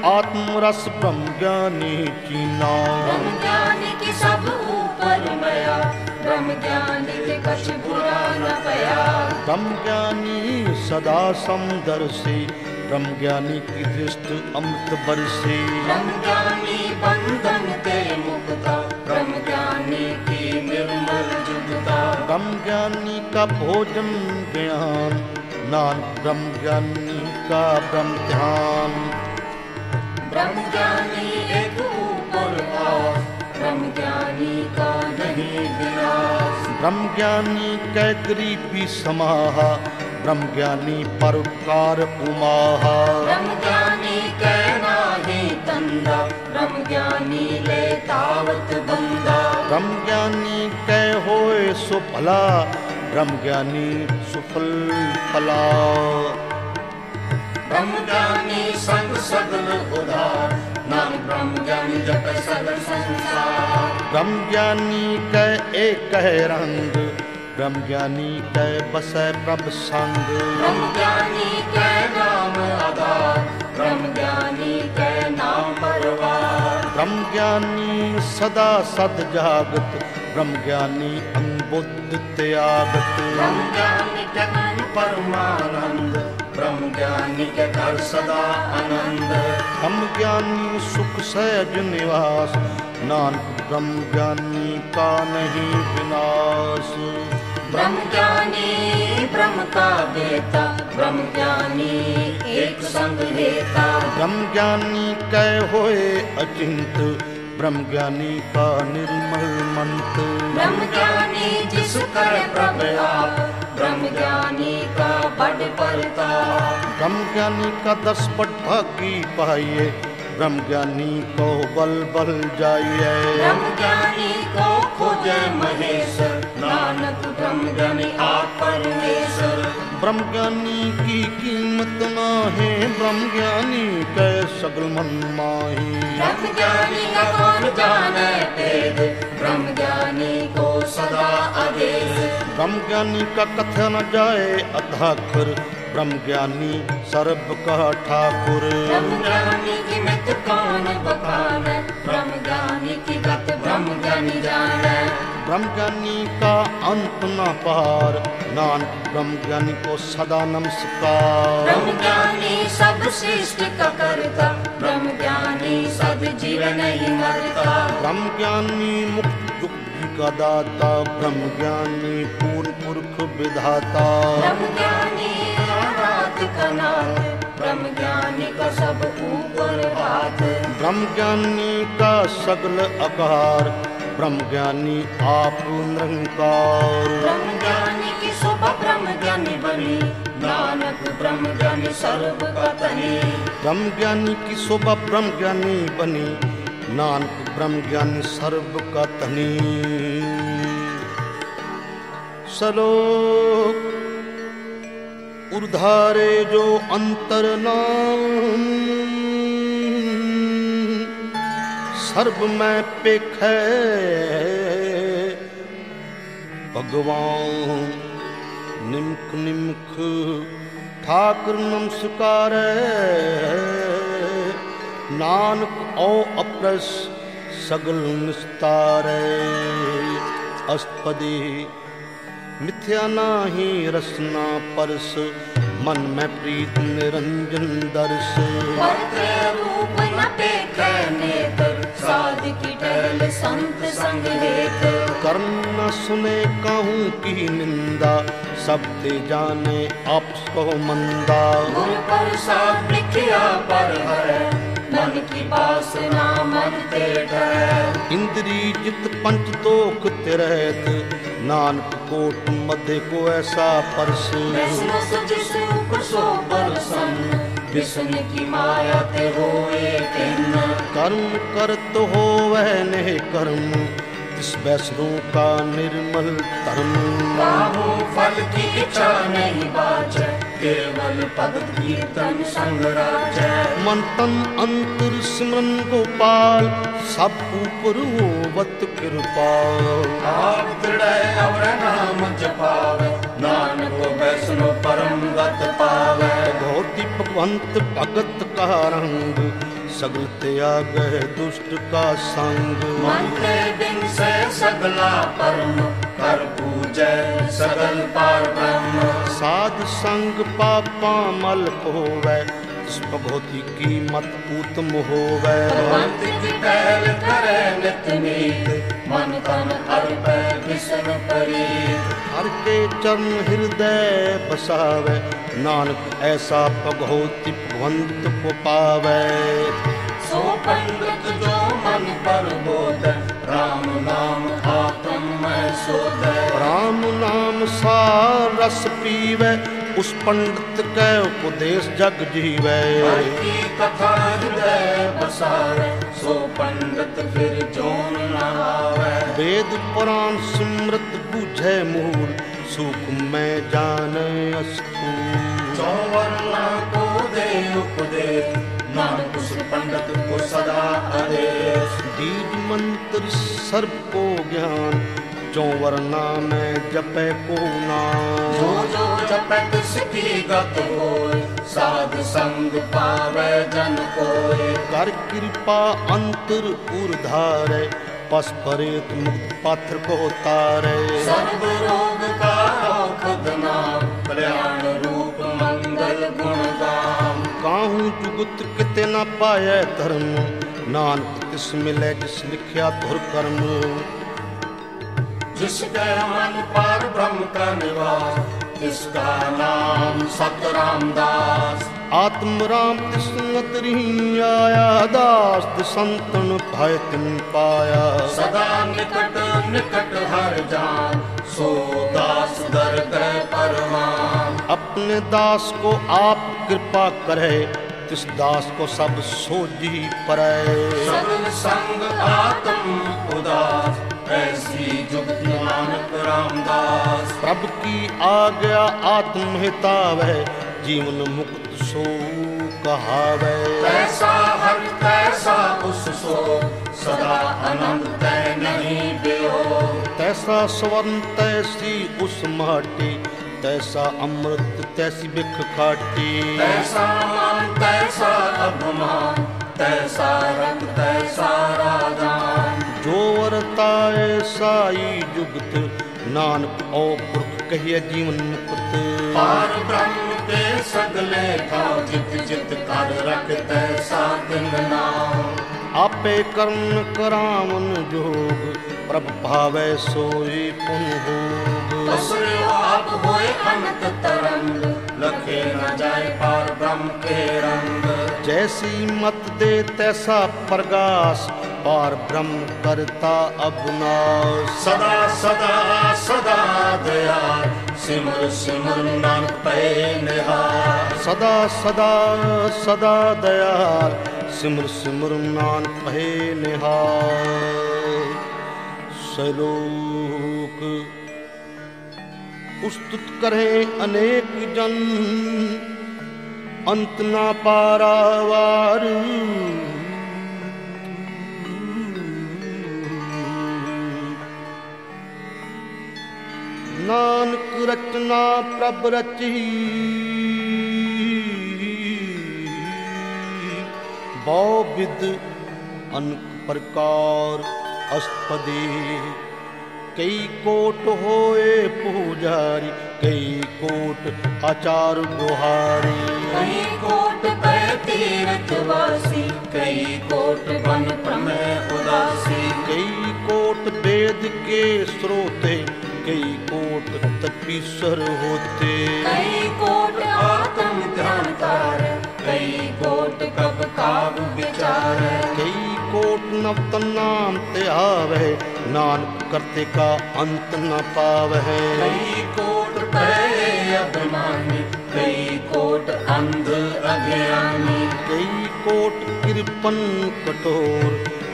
आत्मरस ब्रह्मज्ञानी कीना। ब्रह्मज्ञानी की सब ऊपर मया, ब्रह्मज्ञानी के कछ बुरा न पया। ब्रह्मज्ञानी सदा समदर्शी, ब्रह्मज्ञानी की दृष्टि अमृत बरसी। ब्रह्मज्ञानी बंधन ते मुक्ता, ब्रह्मज्ञानी की निर्मल जुगता। ब्रह्मज्ञानी का भोजन ज्ञान, नानक ब्रह्मज्ञानी का ब्रह्म ध्यान। ब्रह्मज्ञानी एक ऊपर आस, ब्रह्मज्ञानी का नहीं विनाश। ब्रह्मज्ञानी कै गरीबी समाहा, ब्रह्मज्ञानी परोपकार उमाहा। ब्रह्मज्ञानी कै नाही तंदा, ब्रह्मज्ञानी ले तावत बंदा। ब्रह्मज्ञानी कै होए सो भला, ब्रह्मज्ञानी सुफल फला। ब्रह्मज्ञानी संग सगल उधार, नानक ब्रह्मज्ञानी जपै सगल संसार। ब्रह्मज्ञानी कै एक रंग, ब्रह्मज्ञानी कै बसै प्रभ संग। ब्रह्मज्ञानी कै नाम आधार, ब्रह्मज्ञानी कै नाम परवार। ब्रह्मज्ञानी सदा सद जागत, ब्रह्मज्ञानी अनबुद्ध त्यागत। ब्रह्मज्ञानी के मन परमानंद, ब्रह्मज्ञानी के घर सदा आनंद। ब्रह्मज्ञानी सुख सहज निवास, नानक ब्रह्मज्ञानी का नहीं विनाश। ब्रह्मज्ञानी ब्रह्म का बेटा, ब्रह्मज्ञानी एक संग हेता। ब्रह्मज्ञानी कै होए अचिंत, ब्रह्मज्ञानी का निर्मल मंत्र। ब्रह्मज्ञानी जिस करे प्रभ आप, ब्रह्मज्ञानी का बड़ परताप। ब्रह्मज्ञानी का 10 बड़ भागी पाइए, ब्रह्मज्ञानी को बल बल जाइए। ब्रह्मज्ञानी को खोजे महेश, नानक ब्रह्मज्ञानी आप परमेश्वर। ब्रह्मज्ञानी की कीमत ना है, ब्रह्मज्ञानी कै सगल मन माही। ब्रह्मज्ञानी का कौन जाने भेद, ब्रह्मज्ञानी को सदा आदेश। ब्रह्मज्ञानी का कथा न जाए अधाखर, ब्रह्मज्ञानी सर्व का ठाकुर। ब्रह्मज्ञानी की मित कौन बखाने, ब्रह्मज्ञानी की गत ब्रह्मज्ञानी जाने। ब्रह्मज्ञानी का अंत न पार, नानक ब्रह्मज्ञानी को सदा नमस्कार। ब्रह्मज्ञानी सब सृष्टि का करता, ब्रह्मज्ञानी सब जीव नहीं मरता। ब्रह्मज्ञानी मुक्त युक्ति का दाता, ब्रह्मज्ञानी पूर्ण पुरख विधाता। ब्रह्मज्ञानी अनाथ का नाथ, ब्रह्मज्ञानी का सब ऊपर हाथ। ब्रह्मज्ञानी का सगल आकार, ब्रह्मज्ञानी आप निरंकार। ब्रह्मज्ञानी की शोभा ब्रह्मज्ञानी बनी, नानक ब्रह्मज्ञानी सर्व का तनी। ब्रह्मज्ञानी की शोभा ब्रह्मज्ञानी बनी, नानक ब्रह्मज्ञानी सर्व का धनी। सलोक उर्धारे जो अंतर नाम, सर्व में पेखै भगवान। निमख निमख ठाकुर नमस्कार, नानक ओ अप्रस सगल निस्तार। अष्टपदी मिथ्या नाही रसना परस, मन में प्रीत निरंजन दर्श। परते रूप न पेखे नेत्र, साध की टहल संत संग हेत। कर्म न सुने कहूँ की निंदा, सब ते जाने आपस को मंदा। गुर प्रसाद लिखिया पर है, मन की वासना मरते डर। इंद्री जित पंच तोख तिरहत, नानक कोट मध्य को ऐसा परस। विष्णु की माया ते होए किन्न। कर्म करत हो वह नहीं कर्म, इस वैष्णो का निर्मल धर्म। काहू फल की इच्छा नहीं बाचे, केवल भगत कीर्तन संग राजै। मन तन अंतर सिमरन गोपाल, सब ऊपर होवत कृपाल। आप दृढ़ अवर नाम जपावे, नानक वैष्णो परम गत पावे। भगवती भगवंत भगत का रंग, सगल त्याग दुष्ट का संग। मन के बिन से सगला परम, कर पूजै सगल पार ब्रह्म। साध संग पापा मल होवै, इस भगवती की मत उत्तम होवै। भगवंत की पहल करे नित नीत, मन तन अर्पै विष्णु प्रीत। हर के चरण हृदय बसावे, नानक ऐसा भगवती भगवंत को पावे। सो पंडित जो मन पर बोधै, राम नाम आत्म में शोधै। राम नाम सार रस पीवे, उस पंडित के उपदेश जग जीवे। हर की कथा हृदय बसावे, सो पंडित फिर जोन न आवे। वेद पुराण सिमरत बुझे मूल, सुख में जाने स्थूल। चौवर्णा को दे उपदेश, नानक उस पंडित को सदा आदेश। बीज मंत्र सर्व को ज्ञान, चौवर्णा में जपे को नाम। जो जो जपत सिद्धि गत होय, साध संग पावे जन कोय। कर कृपा अंतर उर्धारे, पस परेत मुक्त पात्र को तारे। सर्व रोग का औषध नाम, कल्याण रूप मंगल गुण गाम। काहू जुगत किते न पाए धर्म, नानक तिस मिले जिस लिखया धुर कर्म। जिसके मन पार ब्रह्म का निवास, तिसका नाम सत रामदास। आत्म राम तिस्न तरी आया, दास संतन भय तिन पाया। सदा निकट निकट हर जान, सो दास दर कै परमान। अपने दास को आप कृपा करे, तिस दास को सब सोजी परै। सगल संग आत्म उदास, ऐसी जुगति नानक रामदास। प्रभु की आज्ञा आत्म हितावै, जीवन मुक्त सो कहावै। तैसा हर तैसा उस सो, सदा आनंद तै नहीं बेहो। तैसा स्वर्ण तैसी उस माटी, तैसा अमृत तैसी बिख खाटी। तैसा मान तैसा अभिमान, तैसा रंग तैसा राजान। जो वरताए साई जुगत, नानक औ पुरख कहिए जीवन मुक्त। पार ब्रह्म के सगले भाव, जित जित कर रख तैसा दिन नाम। आपे कर्म करावन जोग, प्रभ भावै सोई पुन भोग। असुरो आप होए अनंत तरंग, लखे न जाए पार ब्रह्म के रंग। जैसी मत दे तैसा प्रगास, पार ब्रह्म करता अबनाश। सदा सदा सदा दयाल, सिमर सिमर नानक पै निहार। सदा सदा सदा दयाल, सिमर सिमर नानक पै निहार। सलोक उस्तुत करे अनेक जन, अंत ना पारावार। नानक रचना प्रभ रची, बहु विध अनेक प्रकार अस्तपदे। कई कोट होए पुजारी, कई कोट आचार गुहारी। कई कोट पै तीर्थवासी, कई कोट बन प्रमेय उदासी। कई कोट वेद के स्रोते, कई कोट तपीश्वर होते। कई कोट आत्म ध्यान कार, कई कोट कब काव विचार। कई कोट नवतन नाम ते आवे, नानक करते का अंत न पावै। कई कोट पै अभिमानी, कई कोट अंध अज्ञानी। कई कोट कृपन कठोर,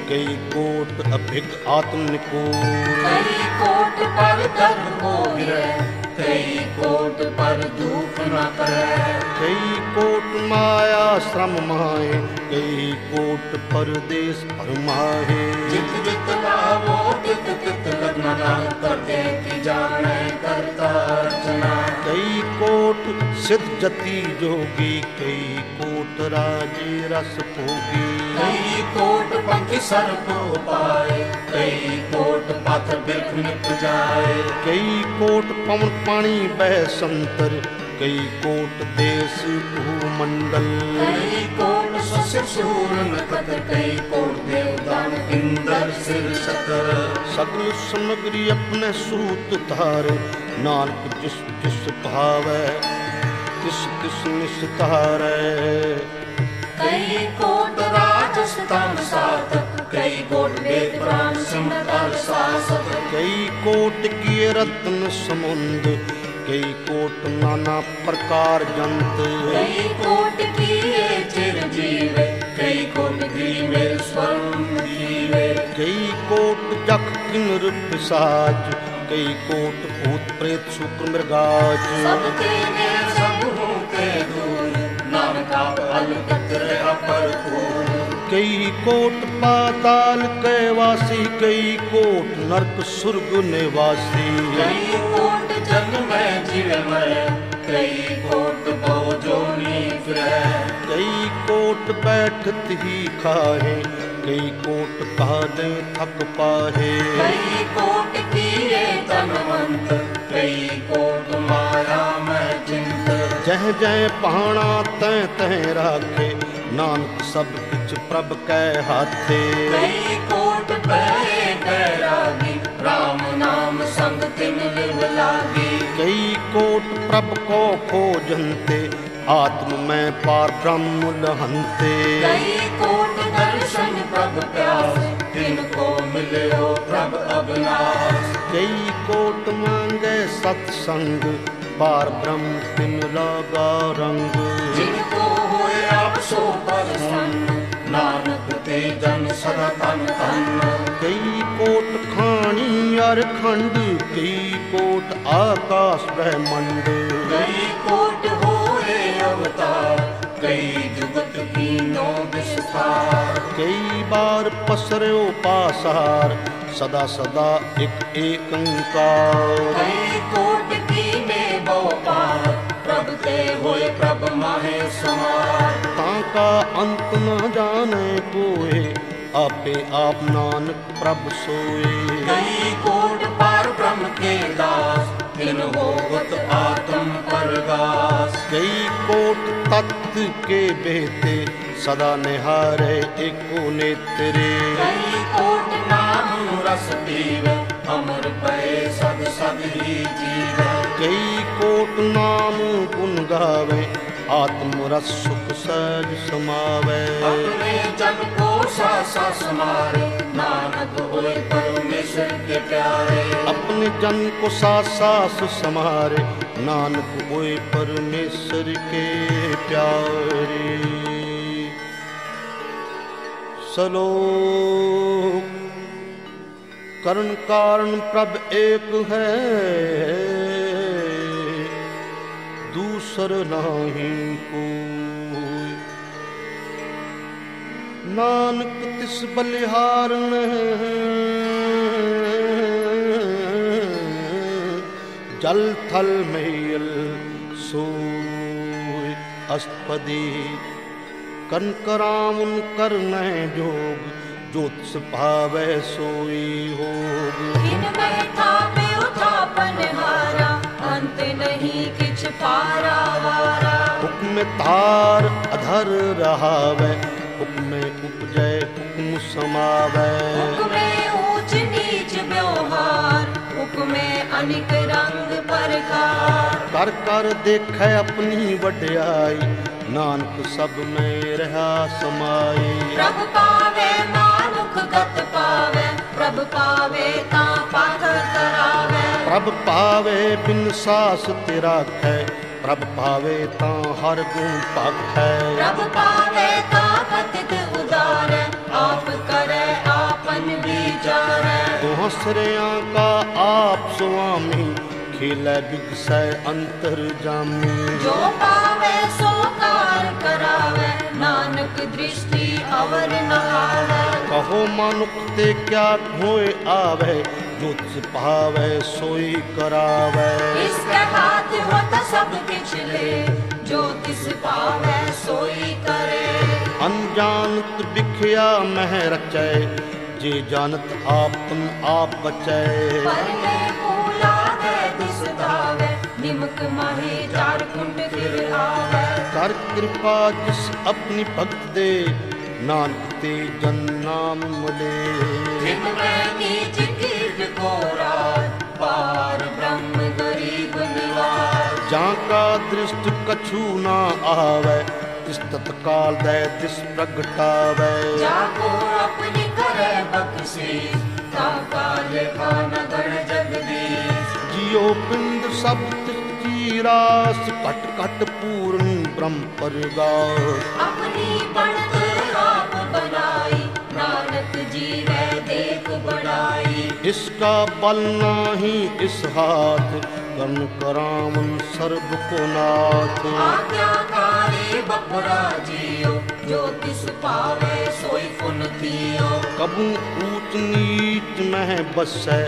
कई कोट अभिग आत्म निकोर। कई कोट पर दर्द को गिरे, कई कोट पर दुख न करे। कई कोट माया श्रम माहे, कई कोट परदेश फरमाहे। जित जित लावो तित तित लगना, करते की जाने करता अर्चना। कई कोट सिद्ध जति जोगी, कई कोट राजे रस भोगी। कई कोट पंखी सर को पाए, कई कोट पाथर बिरख निप जाए। कई कोट पवन पानी बह संतर, कई कोट देश भूमंडल। कई कोट ससिर सूर नखत, कई कोट देवदान इंद्र सिर सतर। सगल समग्री अपने सूत धारे, नानक जिस जिस भावै तिस तिस निस्तारै। कई कोट राजस्थान सातक, कई कोट वेद पुराण सिमरन सासत। कई कोट किए रत्न समुंद, कई कोट नाना प्रकार जंत। कई कोट किए चिरजीवे, कई कोट ग्रीवे स्वर्ण जीवे। कई कोट जख किन्नर पिशाच, कई कोट भूत प्रेत शुक्र मृगाच। सबके ने सब होते दूर, नानक आप अलकत रहा भरपूर। कई कोट पाताल कैवासी, कई कोट नरक सुर्ग निवासी। कई कोट जन्म में जीवे मरे, कई कोट बहुजोनी फिरे। कई कोट बैठत ही खाहे, कई कोट काले थक पाहे। कई कोट किए धनवंत, कई कोट माया में चिंत। जह जह पहाना तह तह राखे, नानक सब कुछ प्रभ कै हाथे। कई कोट पहरे बैरागी, राम नाम संग तिन लिव लागी। कई कोट प्रभ को खोजन्ते, आत्म में पार ब्रह्म लहन्ते। कई कोट दर्शन प्रभ प्यास, तिनको मिले हो प्रभ अविनाश। कई कोट मांगे सत्संग, पार ब्रह्म तिन लागा रंग। जिनको होए आप सो प्रसन्न, नानक ते जन सदा तन तन। कई कोट खानी अर खंड, कई कोट आकाश ब्रह्मंड। कई कोट होए अवतार, कई जुगत कीनो विस्तार। कई बार पसर्यो पासार, सदा सदा एक एकंकार। कई कोट कीने बहुपार, प्रभ ते होए प्रभ माहे समार। ताका अंत न जाने कोय, आपे आप नानक प्रभ सोए। कई कोट पार ब्रह्म के दास, तिन होवत आत्म परगास। कई कोट तत्व के बेते, सदा निहारे एको नेत्रे। कई कोट नाम रस पीवे, अमर पए सद सद ही जीवे। कई कोट नाम गुण गावे, आत्म रस सुख सहज समावे। अपने जन को सासा समारे, नानक होए परमेश्वर के प्यारे। अपने जन को सास सास समारे, नानक होए परमेश्वर के प्यारे। सलोक करण कारण प्रभ एक है, दूसर नाही कोई। नानक तिस बलिहारण, जल थल मैल सोय। अष्टपदी कनकराम करन जोग, ज्योतिष भावै सोई होग। इनमें थापे उठापन हारा, अंत नहीं किछ पारा वारा। हुक्म तार अधर रहावै, हुक्म उपजै हुक्म समावै। हुक्मे ऊंच नीच व्यवहार, हुक्मे अनिक रंग प्रकार। कर कर देखै अपनी वड्याई, नानक सब में रहा समाई। प्रभ पावे मानुख गत पावे, प्रभ पावे ता पाथर करावे। प्रभ पावे बिन सास ते राखै, प्रभ पावे ता हर गुण पाखै। प्रभ पावे ता पतित उदारे, आप करे आपन विचारे। दोहसरियां का आप स्वामी, खेलै बिगसै अंतर जामी। जो पावे सो कार करावे, नानक दृष्टि अवर न आवे। कहो मानुख ते क्या होए आवे, जो तिस पावे सोई करावे। इसके हाथ होता सब किछ ले, जो तिस पावे सोई करे। अनजानत बिखया मह रचै, जे जानत आपन आप बचै। परले पूला दे दिस दावे, निमक माहे चार कुंड फिर आवे। कर कृपा जिस अपनी भक्त दे, नानक ते जन नाम मिले। जिन में नीच कीट को राज, पार ब्रह्म गरीब निवाज। जाका दृष्ट कछु ना आवे, तिस तत्काल दे तिस प्रगटावे। जाको अपनी करे बख्शीश, ताका लेखा न गण जगदीश। जियो पिंड सब तिसकी रास, कट कट पूर्ण ब्रह्म परगास। अपनी बढ़त आप बनाई, नानक जीवे देख बढ़ाई। इसका बल नाही इस हाथ, कर्म करावन सर्व को नाथ। आज्ञाकारी बपुरा जियो, जो तिस पावे सोई पुन थियो। कबू ऊंच नीच मह बसै,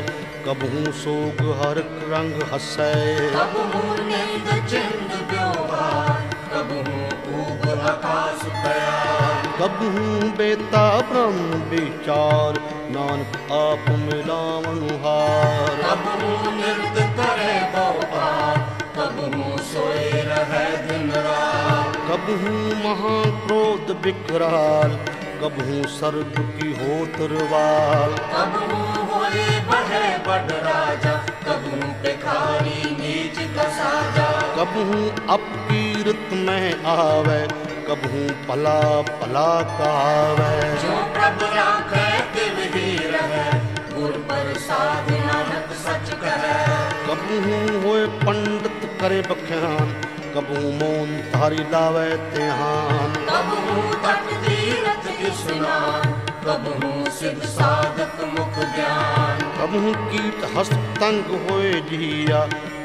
कबहू सोग हर रंग हसै। कबहू नींद चिंद व्यवहार, कबहू ऊब आकाश प्यार। कबहू बेता ब्रह्म विचार, नानक आप मिलावन हार। कबहू निर्द करे बहुपार, कबहू सोए रहे दिन रात। कबहू महाक्रोध विकराल, कबहू सर्प की होत रवाल। कबहू होए बढ़े बड़ राजा, कबहू भिखारी नीच कसाजा। कबहू अपकीर्त में आवे, कबहू पला पला कहावे। जो प्रभु राखे तिव ही रहे, गुर प्रसाद नानक सच कहे। कबहू होए पंडित करे बख्यान, कबहू मौन धारी लावे त्यान। कबहू तट तीरथ स्नान, कबहू सिद्ध साधक मुख ज्ञान। कबहू कीट हस्त तंग होए जिया,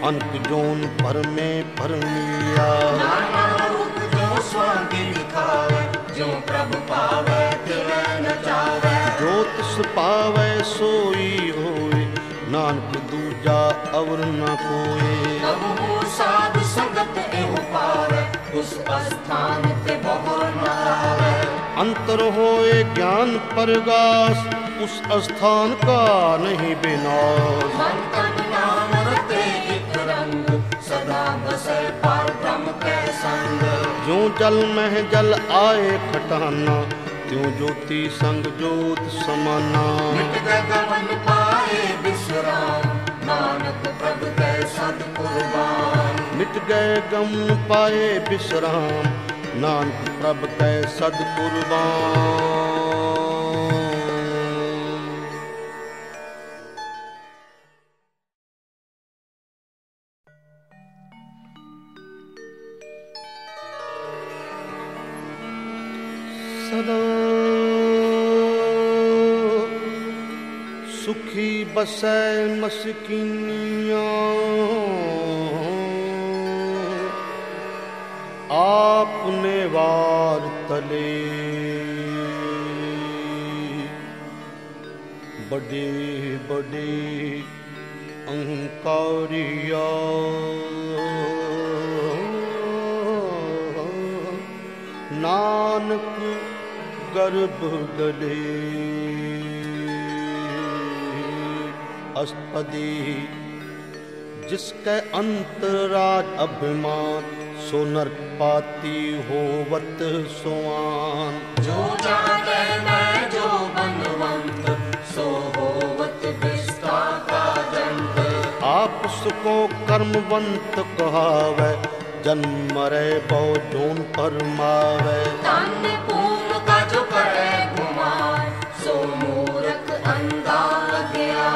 अनक जोन भर में भरमिया। नाना रूप जो स्वांगी दिखावे, जो प्रभु पावे तिवे नचावे। जो तिस पावे सोई होए, नानक दूजा अवर न कोई। कबहू साध संगत एहु पावे, उस स्थान ते बहु न आवे। अंतर होए ज्ञान परगास, उस स्थान का नहीं विनाश। मन तन नाम रते एक रंग, सदा बसे पार ब्रह्म के संग। जो जल में जल आए खटाना, त्यों ज्योति संग ज्योत समाना। मिट गए गमन पाए विश्राम, नानक प्रभु के सद कुर्बान। मिट गए गम पाए विश्राम, नानक प्रभ कै सद कुर्बान। सदा सुखी बसै मस्किनिया, आपने वार तले। बड़े बड़े अहंकारिया, नानक गर्भ गले। अष्टपदी जिसके अंतराज अभिमान, सो नरक पाती होवत सोआन। जो जाने मैं जो बनवंत, सो होवत विष्टा का जंत। आप उसको कर्मवंत कहावे, जन्म मरे बहु जोन परमावे। तन पूर्ण का जो करे गुमान, सो मूर्ख अंधा गया।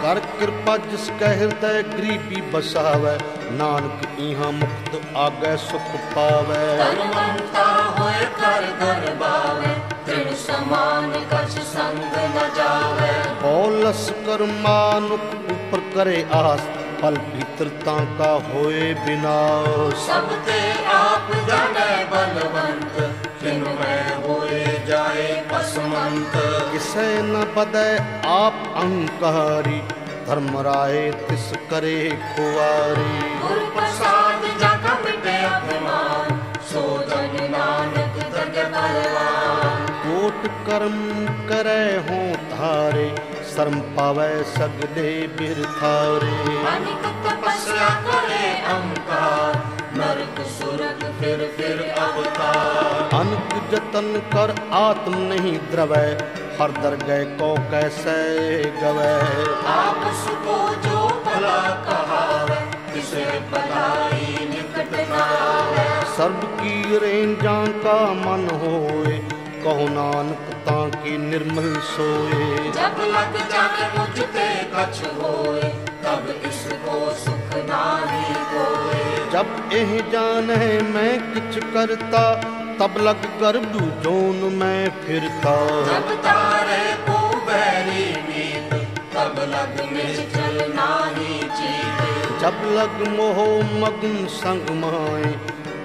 कर कृपा जिसके हृदय गरीबी बसावे, नानक इहाँ मुक्त आगे सुख पावे। धनवंता होए कर घर बावे, तृण समान कछ संग न जावे। औलस कर मानुख ऊपर करे आस, पल भीतरता का होए विनाश। सब ते आप जाने बलवंत, किन में होए जाए पसमंत। किसे न बदे आप अहंकारी, धर्म राय तिस करे खुआरी। गुर प्रसाद जग मिटे अभिमान, सो जन नानक जग बलवान। कोट कर्म करे हों धारे, शर्म पावे सगले बिरथारे। अनेक तपस्या करे अहंकार, नरक सुरग फिर अवतार। अनक जतन कर आत्म नहीं द्रवै, हर दरगह को कैसे गवै। आप सुको जो भला कहावे, तिसे भलाई निकट नावे। सर्व की रेंजा का मन होए, कहो नानक ताकि निर्मल सोए। जब लग जाए मुझते कछ होए, तब इसको सुख नाहि कोए। जब एह जाने मैं किछ करता, तब लग गर्भ जोन में फिरता। जब तारे को बैरी मीत, तब लग निश्चल नाहि चीत। जब लग मोह मग्न संग माए,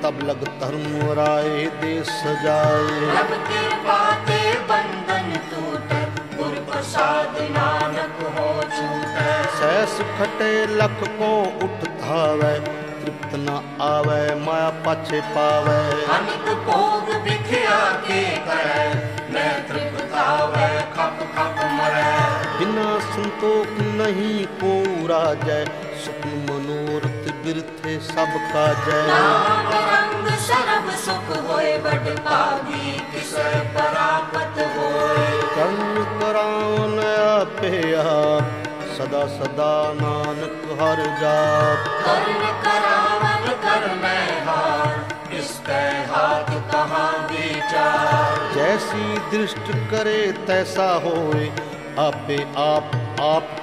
तब लग धर्म राय देश सजाए। जब कृपा ते बंधन टूटे, गुर प्रसाद नानक हो छूटे। सैस खटे लख को उठ धावे, तृप्त न आवे माया पाछे पावे। अनेक भोग बिखिया के करे, मैं तृप्त आवे खप खप मरे। बिना संतोष नहीं को राजै, सुख मनोरथ बिरथे सब काजै। नाम रंग सरब सुख होए, बड़ पागी किसे परापत होए। कर्म करान आपे आप, सदा सदा नानक हर जाप। कर्ण करावन कर में हार, इसके हाथ कहाँ विचार। जैसी दृष्टि करे तैसा होए, आपे आप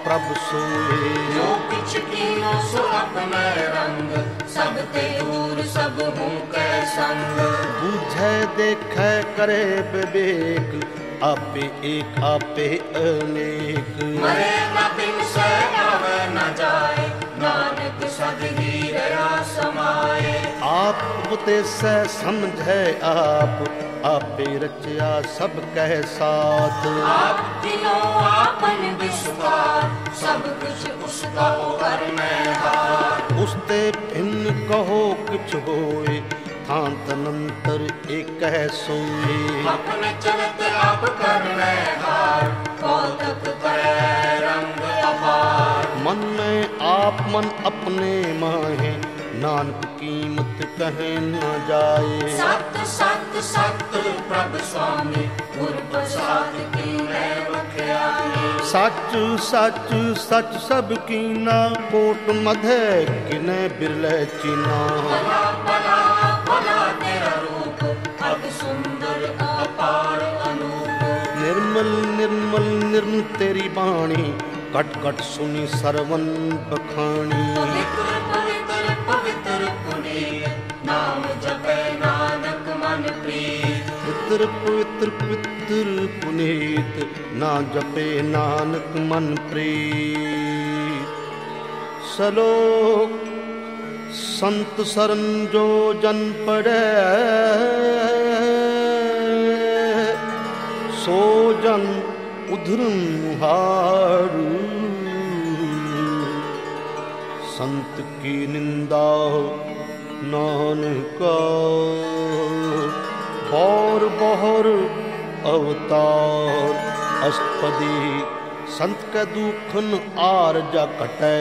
प्रभु सोए। जो किछ कीनो सो अपने रंग, सब ते दूर सब हूँ के संग। बुझे देखे करे विवेक, आपे एक आपे अनेक। मरे न बिन से आवे न जाए, नानक सद ही रहा समाए। आप बुते से समझे आप, आपे रचया सब कह साथ। आप तीनों आपन विस्तार, सब कुछ उसका करने हार। उसते भिन्न कहो किछ होए, थान तनंतर एक है सोए। अपने चलत आप करने हार, कौतक करे रंग अपार। मन में आप मन अपने माहे, नानक कीमत कहे न जाए। सत सत सत प्रभु स्वामी, गुर प्रसाद की मैं बख्यानी। सच सच सच सब कीना, कोट मधे किने बिरले चीना। भला भला भला तेरा रूप, अति सुंदर अपार अनूप। निर्मल निर्मल निर्मल तेरी बाणी, कट कट सुनी सरवन बखानी। पवित्र पवित्र पवित्र पुनीत, नाम जपे नानक मन प्रीत। पवित्र पवित्र पवित्र पुनीत, ना जपे नानक मन प्रीत। सलोक संत शरण जो जन पड़े, सो जन उधरम हारू। संत की निंदा नानका, और बहर अवतार अस्पदी। संत के दुखन आर जा कटे,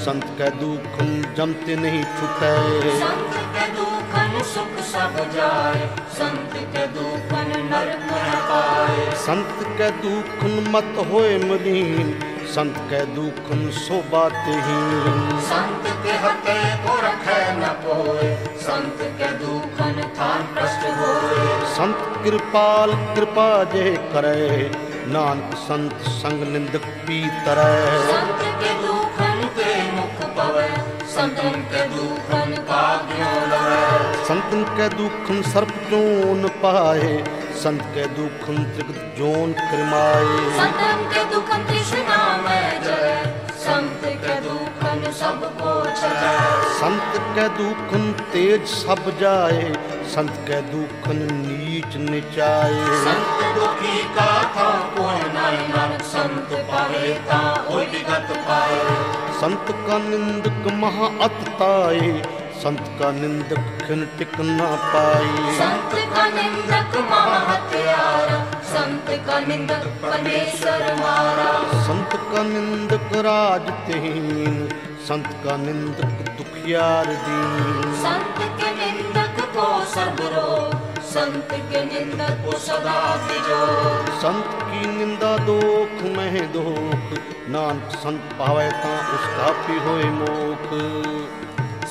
संत के दुखन जमते नहीं छुटे। संत के दुखन सुख सब जाए, संत के दुखन नरक न पाए। संत के दुखन मत होए मलीन, संत के दुखन सो बातहीन। संत के हते को रखे न कोई, संत के दुखन थान प्रष्ट होए। संत कृपाल कृपा जे करे, नानक संत संग निंदक पीतरै। संत के दुखन ते मुख पवे, संतन के दुखन काग्यो लवे। संतन के दुखन सर्प जोन पाए, संत के दुखन त्रिगत जोन कृमाए। संतन के दुखन तृष्णा में जले, संत के दुखन सब सबको चले। संत के दुखन तेज सब जाए, संत के दुखन नीच निचाए। संत दुखी का था कोई नहीं नानक, संत पावे ता कोई विगत पाए। संत का निंदक महा अतताए, संत का निंदक खिन टिक न पाए। संत का निंदक महा हत्यारा, संत का निंदक परमेश्वर मारा। संत का निंदक राजतेहीन, संत का निंदक दुखियार दीन। संत के निंदक को सब रोग, संत के निंदक को सदा बिजो। संत की निंदा दोख मह दोख, नानक संत पावे ता उसका भी होए मोख।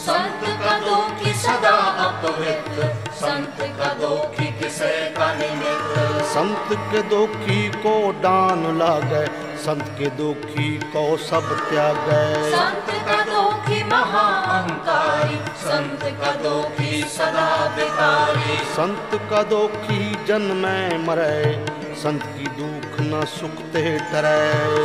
संत का दुखी सदा अपवित्र, संत का दुखी किसे का निमित्त। संत के दुखी को दान लागे, संत के दुखी को सब त्यागे। संत का दुखी महा अहंकारी, संत का दुखी सदा बेकारी। संत का दुखी जन्मे मरे, संत की दुख न सुख ते टरे।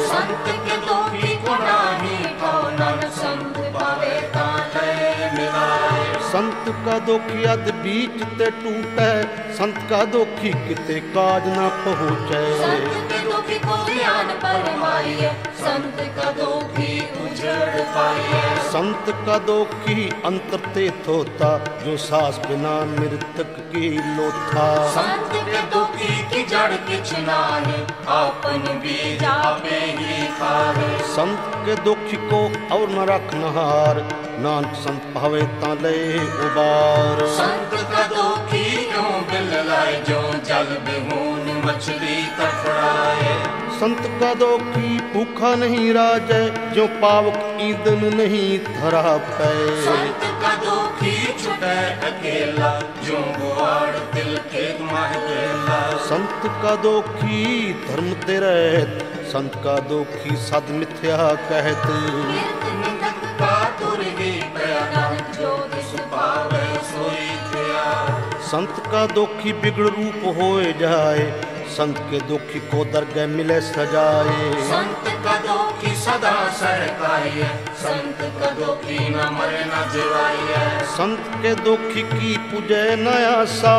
संत के दुखी को नाही पाओ नानक, संत पावे ताले मिलाए। संत का दुखी अध बीच ते टूटे, संत का दुखी किते काज न पहुँचे। संत के दुखी को ज्ञान परमाइए, संत का दुखी उजड़ पाइए। संत का दुखी अंतर ते थोता, जो सास बिना मृतक की लोथा। संत के दुखी की जड़ किछ नाहि, आपन बीज आपे ही खाए। संत के दुखी को और न रखनहार, नानक संत पावे ता ले उबार। संत का दुखी क्यों बिल लाए, जो जल बिहून मछली तड़फड़ाए। संत का दुखी भूखा नहीं राजे, जो पावक ईंधन नहीं धरा पे। संत का दुखी छुटे अकेला, जो गुआड़ दिल के माह बेला। संत का दुखी धर्म ते रहत, संत का दुखी सद मिथ्या कहत। कीर्त निंदक का तुरही पया, नानक जो दिस पावे सोई किया। संत का दुखी बिगड़ रूप होए जाए, संत के दुखी को दरगह मिले सजाए। संत का दुखी सदा सहकाइए, संत का दुखी न मरे न जिवाइए। संत के दुखी की पूजे न आशा,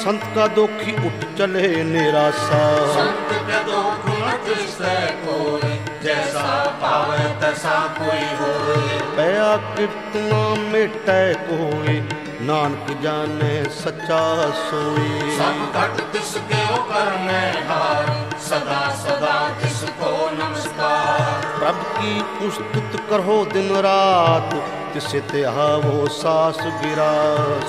संत का दुखी उठ चले निराशा। संत के दुख न तिसै कोई, जैसा पावे तैसा कोई होए। पया कीर्तना मिटे कोई, नानक जाने सच्चा सोई। सब घट तिसके करने हार, सदा सदा तिसको नमस्कार। प्रभु की उस्तुत करो दिन रात, तिसे ते वो सास गिरा।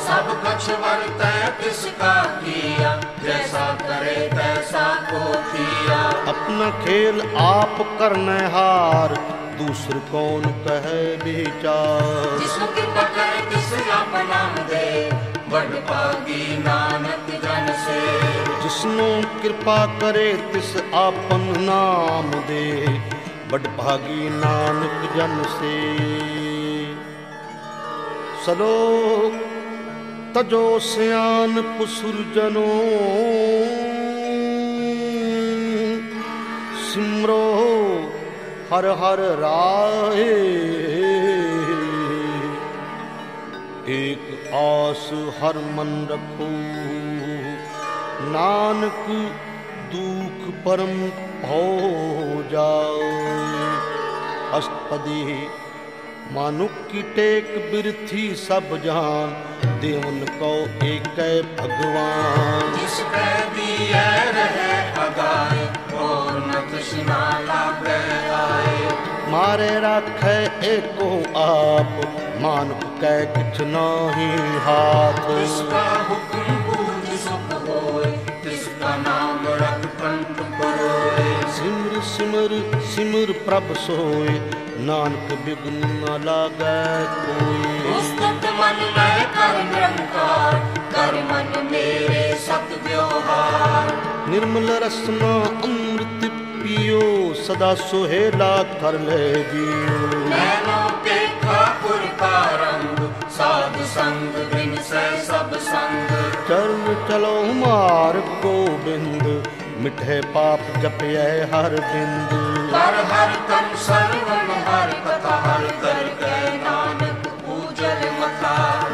सब कछ वर्तै तिसका किया, जैसा करे तैसा को किया। अपना खेल आप करने हार, दूसर कौन कहे विचार। जिसको कृपा करे तिस अपना दे, बड़ पागी नानक जन से। जिसनो कृपा करे तिस आपन नाम दे, बड़ भागी नानक जन से। सलोक तजो सियान पुसुर जनो, सिमरो हर हर राय। एक आस हर मन रखो, नानक दुख परम हो जाओ। अष्टपदी मानुक की टेक बिरथी सब जान, देवन को एक भगवान। जिसके दिए रहे अगाए, और न तृष्णा लागे आए। मारे राखे एको आप, मानुक कै किछ नाही हाथ। जिसका हुक्म पूज सुख होए, जिसका नाम रख कंठ परोए। सिमर सिमर सिमर प्रभ सोए, नानक बिघ्न न लागे कोई। उस्तत मन में कर निरंकार, कर मन मेरे सत व्यवहार। निर्मल रसना अमृत पियो, सदा सुहेला कर ले जियो। नैनों के ठाकुर का रंग, साधु संग बिन से सब संग। चरण चलो मार्ग गोविंद, मिठे पाप जपय हर बिंद। कर हर तन सरवण हर कथा हर कर के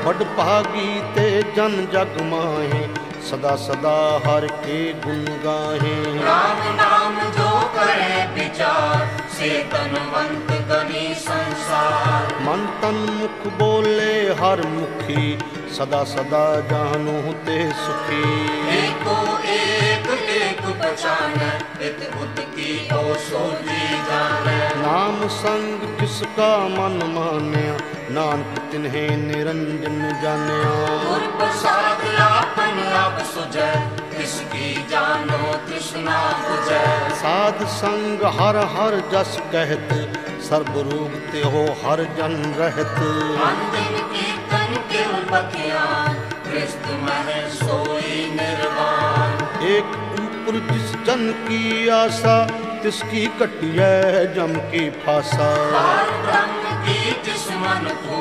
बड़ भागी ते जन जग माहे, सदा सदा हर के गुण गाहे। राम नाम जो करे विचार, से तनवंत गनी संसार। मन तन मुख बोले हर मुखी, सदा सदा जानो ते सुखी। एको एक एक पहचाने, इत बुद्ध की ओ सोजी जाने। नाम संग किसका मन मान्या, नानक तिन्हे निरंजन जान्या। गुर प्रसाद आपन आप सुझै, किसकी जानो तृष्णा बुझै। साध संग हर हर जस कहत, सर्ब रोग ते हो हर जन रहत। अंदिन कीर्तन किल बखियान, कृष्ण मह सोई निर्वाण। एक ऊपर जिस जन की आशा, तिसकी कटिया जम की फासा। पार ब्रह्म की जिस मन को,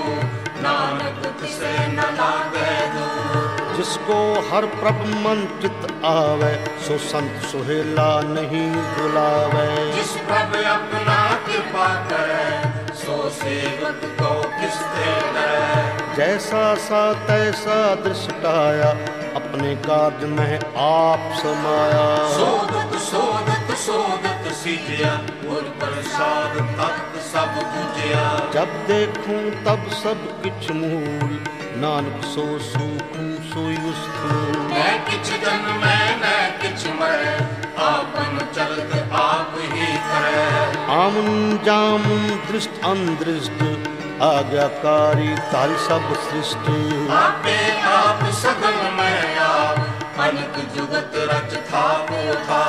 नानक तिसे न लागे दूर। जिसको हर प्रभ मन चित आवे, सो संत सुहेला नहीं बुलावे। जिस प्रभु अपना कृपा करे, सो सेवक को किसते डरे। जैसा सा तैसा दृष्टाया, अपने कार्य में आप समाया। सोदत सोदत सोदत सीधिया, गुर प्रसाद तत्व सब बुझिया। जब देखूं तब सब किछ मूल, नानक सो सूखूं सोई स्थूल। मैं किछ जन्मै न किछ मरै, आपन चलत आप ही करे। आमुन जामुन दृष्ट अनदृष्ट, आज्ञाकारी ताल सब सृष्ट। आपे आप सगल में आप, अनक जुगत रच थापो था।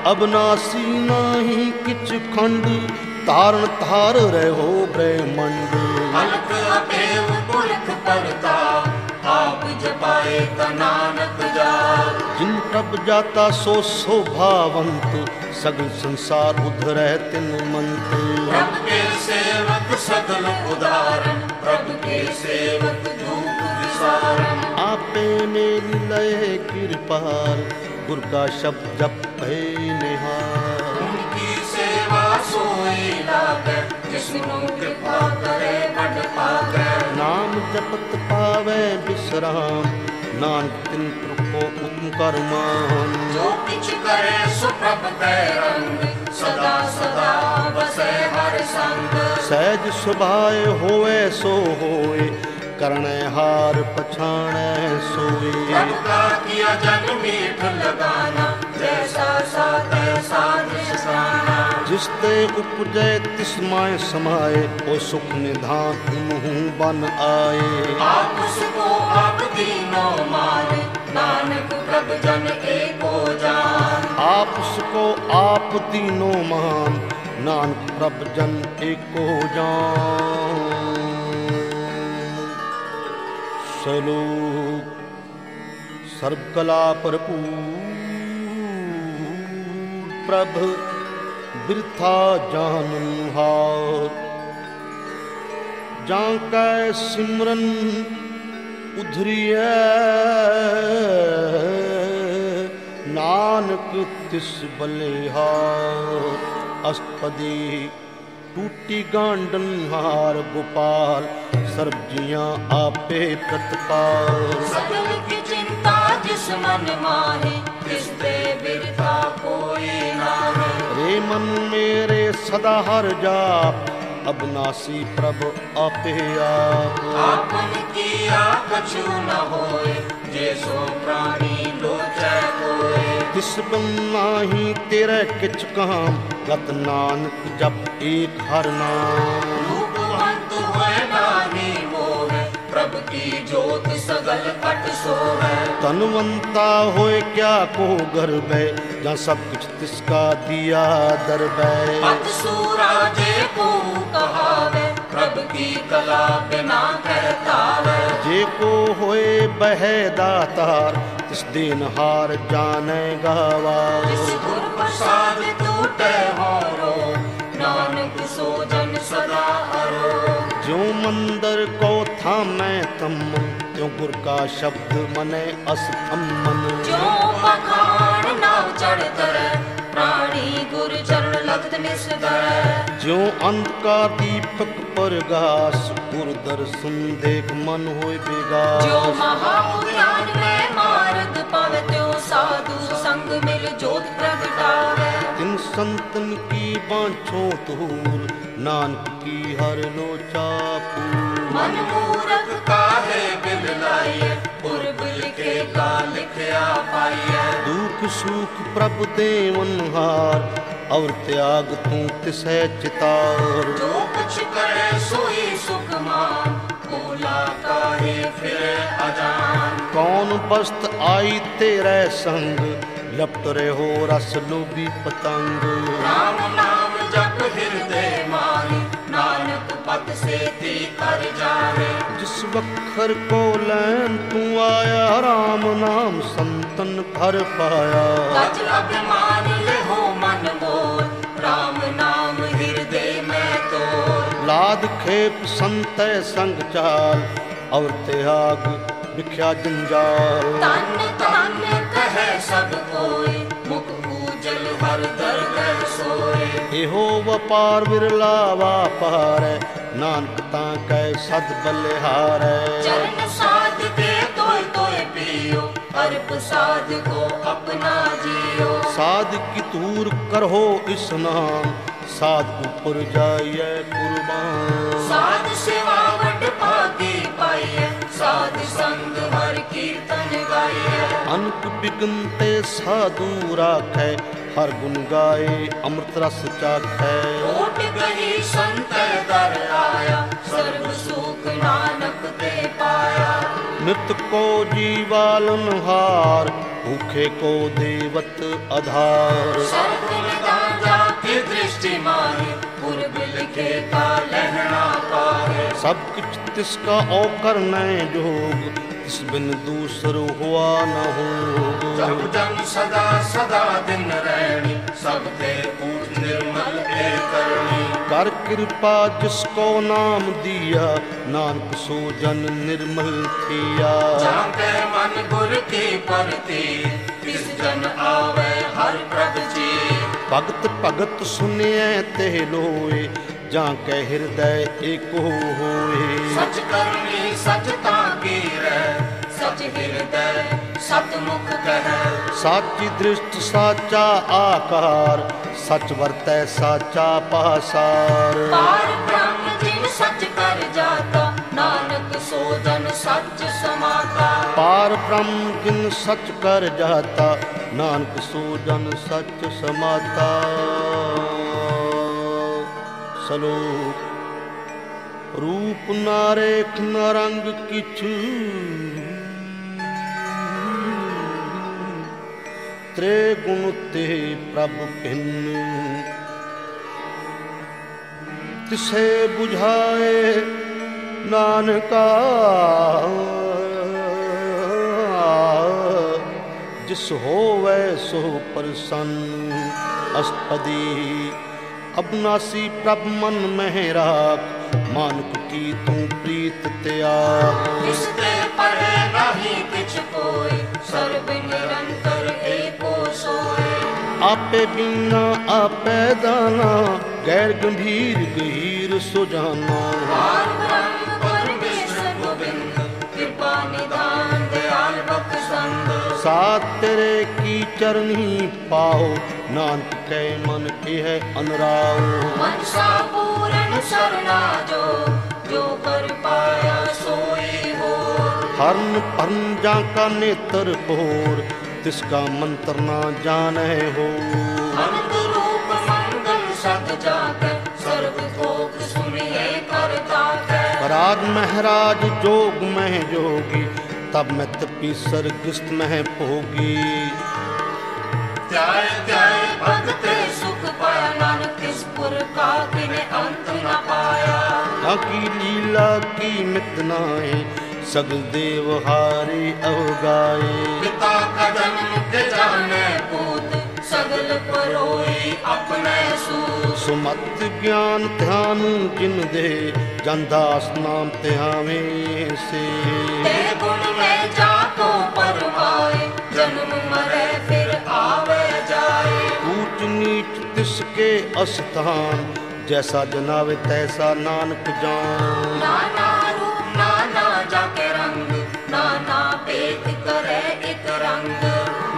अबनासी नाही किछ खंड, तारण तार रहो ब्रह्मंड। अलख अभेव पुरख परता, आप जपाए त नानक जाप। जिन प्रभ जाता सो शोभावंत, सगल संसार उधरै तिन मंत। प्रभु के सेवक सगल उदाहरण, प्रभु के सेवक धूप विसारण। आपे मेरी लय कृपाल, गुर का शब्द जप है निहाल। उनकी सेवा सोई लागे, जिसनु कृपा करे बड़ पागे। नाम जपत पावे विश्राम, नानक तिन को उत्तम करमान। जो किछ करे सो प्रभु कै रंग, सदा सदा बसे हर संग। सहज सुभाए होवे सो होए, करणे हार पछाणै सोए। प्रभु का किया जग मीठ लगाना, जैसा सा तैसा निशाना। जिसते उपजै तिस माय समाए, ओ सुख निधान मुँह बन आए। आप उसको आप दीनों माने, नानक प्रभु जन एको जान। आप उसको आप तीनों मान, नानक प्रभ जन एको जान। सलोक सर्व कला भरपूर, प्रभ बिरथा जानन हार। जांकै सिमरन उधरिए, नानक तिस बलिहार। अष्टपदी टूटी गांडन हार गोपाल, सर्व जियां आपे प्रतिपाल। सगल की चिंता जिस मन माहे, तिस पे बिरथा कोई नाहे। रे मन मेरे सदा हर जाप, अबनासी प्रभु आपे आप। आपन किया कछु न होए, जे सो प्राणी लोचै कोय। तिस बिन नाही तेरे किछ काम, गत नानक जप एक हर नाम। रूपवंत हुए नानी मोहे, प्रभु की ज्योत सगल कट सोहे। तनवंता होए क्या को गर्भै, जहाँ सब कुछ तिसका दिया दरबै। पत सूराजे को कहावे, प्रभु की कला बिना कहतावे। जे को होए बहे दातार, तिस दिन हार जाने गावा। जिस गुर प्रसाद टूटे होरो, नानक सो जन सदा हरो। ज्यों मंदिर को थामै तम, त्यों गुर का शब्द मने असथम मन। जो मखान नाव चढ़ तरे, प्राणी गुर चरण लगत निस्तर। ज्यों अंधकार दीपक प्रगास, गुरु दर्शन देख मन होय बेगास। जो महाउद्यान में मार्ग पावे त्यों साधु संग मिल जोत प्रगटावे। तिन संतन की बांछो तूर नानक की हर लोचा पूर। मन मूरख काहे बिल लाइए पूर्व लिखे का लिखया पाइए। दुख सुख प्रभु देवन हार और त्याग तू तिसै चितार। जो कुछ करे सोई सुख मान भूला काहे फिरे अजान। कौन बस्त आई तेरे संग लपट रहो रस लोभी पतंग। राम नाम जप हृदय माही नानक पत से ती कर जावे। जिस वखर को लैन तू आया राम नाम संतन भर पाया। गज अभिमान ले हो मन मोर राम नाम हृदय में तोर। लाद खेप संत संग चाल और त्याग विख्या जंजाल। तन तन कहे सब कोई मुख उजल हर दर सोए। एहो वपार विरला वापार नानक तां कै सद बलिहार। चरण साध के तोय तोय पियो अर्प साध को अपना जियो। साध की तूर करहो स्नान साध ऊपर जाइए कुर्बान। साध सेवा वट भागी पाइए साध संग हर कीर्तन गाइए। अनक बिगनते साधु राखै हर गुण गाए अमृत रस चाखै। ओट कही संत दर आया सर्व सुख नानक ते पाया। मृत को जीवालन हार भूखे को देवत आधार। शरत निदान जाके दृष्टि माही पूर्व लिखे का लहना पाए। सब कुछ तिसका औकर नय जोग तिस बिन दूसर हुआ न होग। जब जन सदा सदा दिन रहनी सब ते ऊट निर्मल ए करनी। कर कृपा जिसको नाम दिया नानक सो जन निर्मल थिया। जाके मन गुर की परती तिस जन आवे हर प्रभ जी। भगत भगत सुनिए ते लोए जाके हृदय एको होए। सच करनी सच ताकी रह सच हृदय सतमुख कह। साची दृष्ट साचा आकार सच वर्तै साचा पासार। पार ब्रह्म जिन सच कर जाता नानक सो जन सच समाता। पार ब्रह्म जिन सच कर जाता नानक सो जन सच समाता। सलोक रूप नारेख न रंग किछु त्रे गुण ते प्रभु भिन्न। तिसे बुझाए नानका जिस होवै सो प्रसन्न। अष्टपदी अबनासी प्रभ मन में राख मानक की तू प्रीत त्याग। जिसते परे नहीं किछ कोई सर्व निरंतर एको सोए। आपे बीना आपे दाना गैर गंभीर गहीर सुजाना। पार ब्रह्म परमेश्वर गोविंद कृपा निधान दयाल बख्शंद। साथ तेरे की चरनी पाओ नानक कै मन के है अनुराग। मनसा पूर्ण शरणा जो कर पाया सोई हो। हरन परन जाका नेत्र पोर तिसका मंत्र ना जाने हो। अनंत रूप मंगल सद जाके सर्व भोग सुनिए करता है। पराग महराज जोग में जोगी तब मैं तपीसर गिस्त में भोगी। त्याय त्याय भगत सुख पाया नानक किस पुर का तिने अंत न पाया। की लीला की मितनाए सगल देव हारे अवगाए। पिता का जन्म के जाने पूत सगल परोई अपने सूत। सुमत ज्ञान ध्यान जिन दे जनदास नाम त्यावे से। ते गुण में जाको परमाए जन्म मरे फिर आवे जाए। ऊंच नीच तिसके अस्थान जैसा जनावे तैसा नानक जान। नाना रूप नाना जाके रंग, नाना भेद करे एक रंग।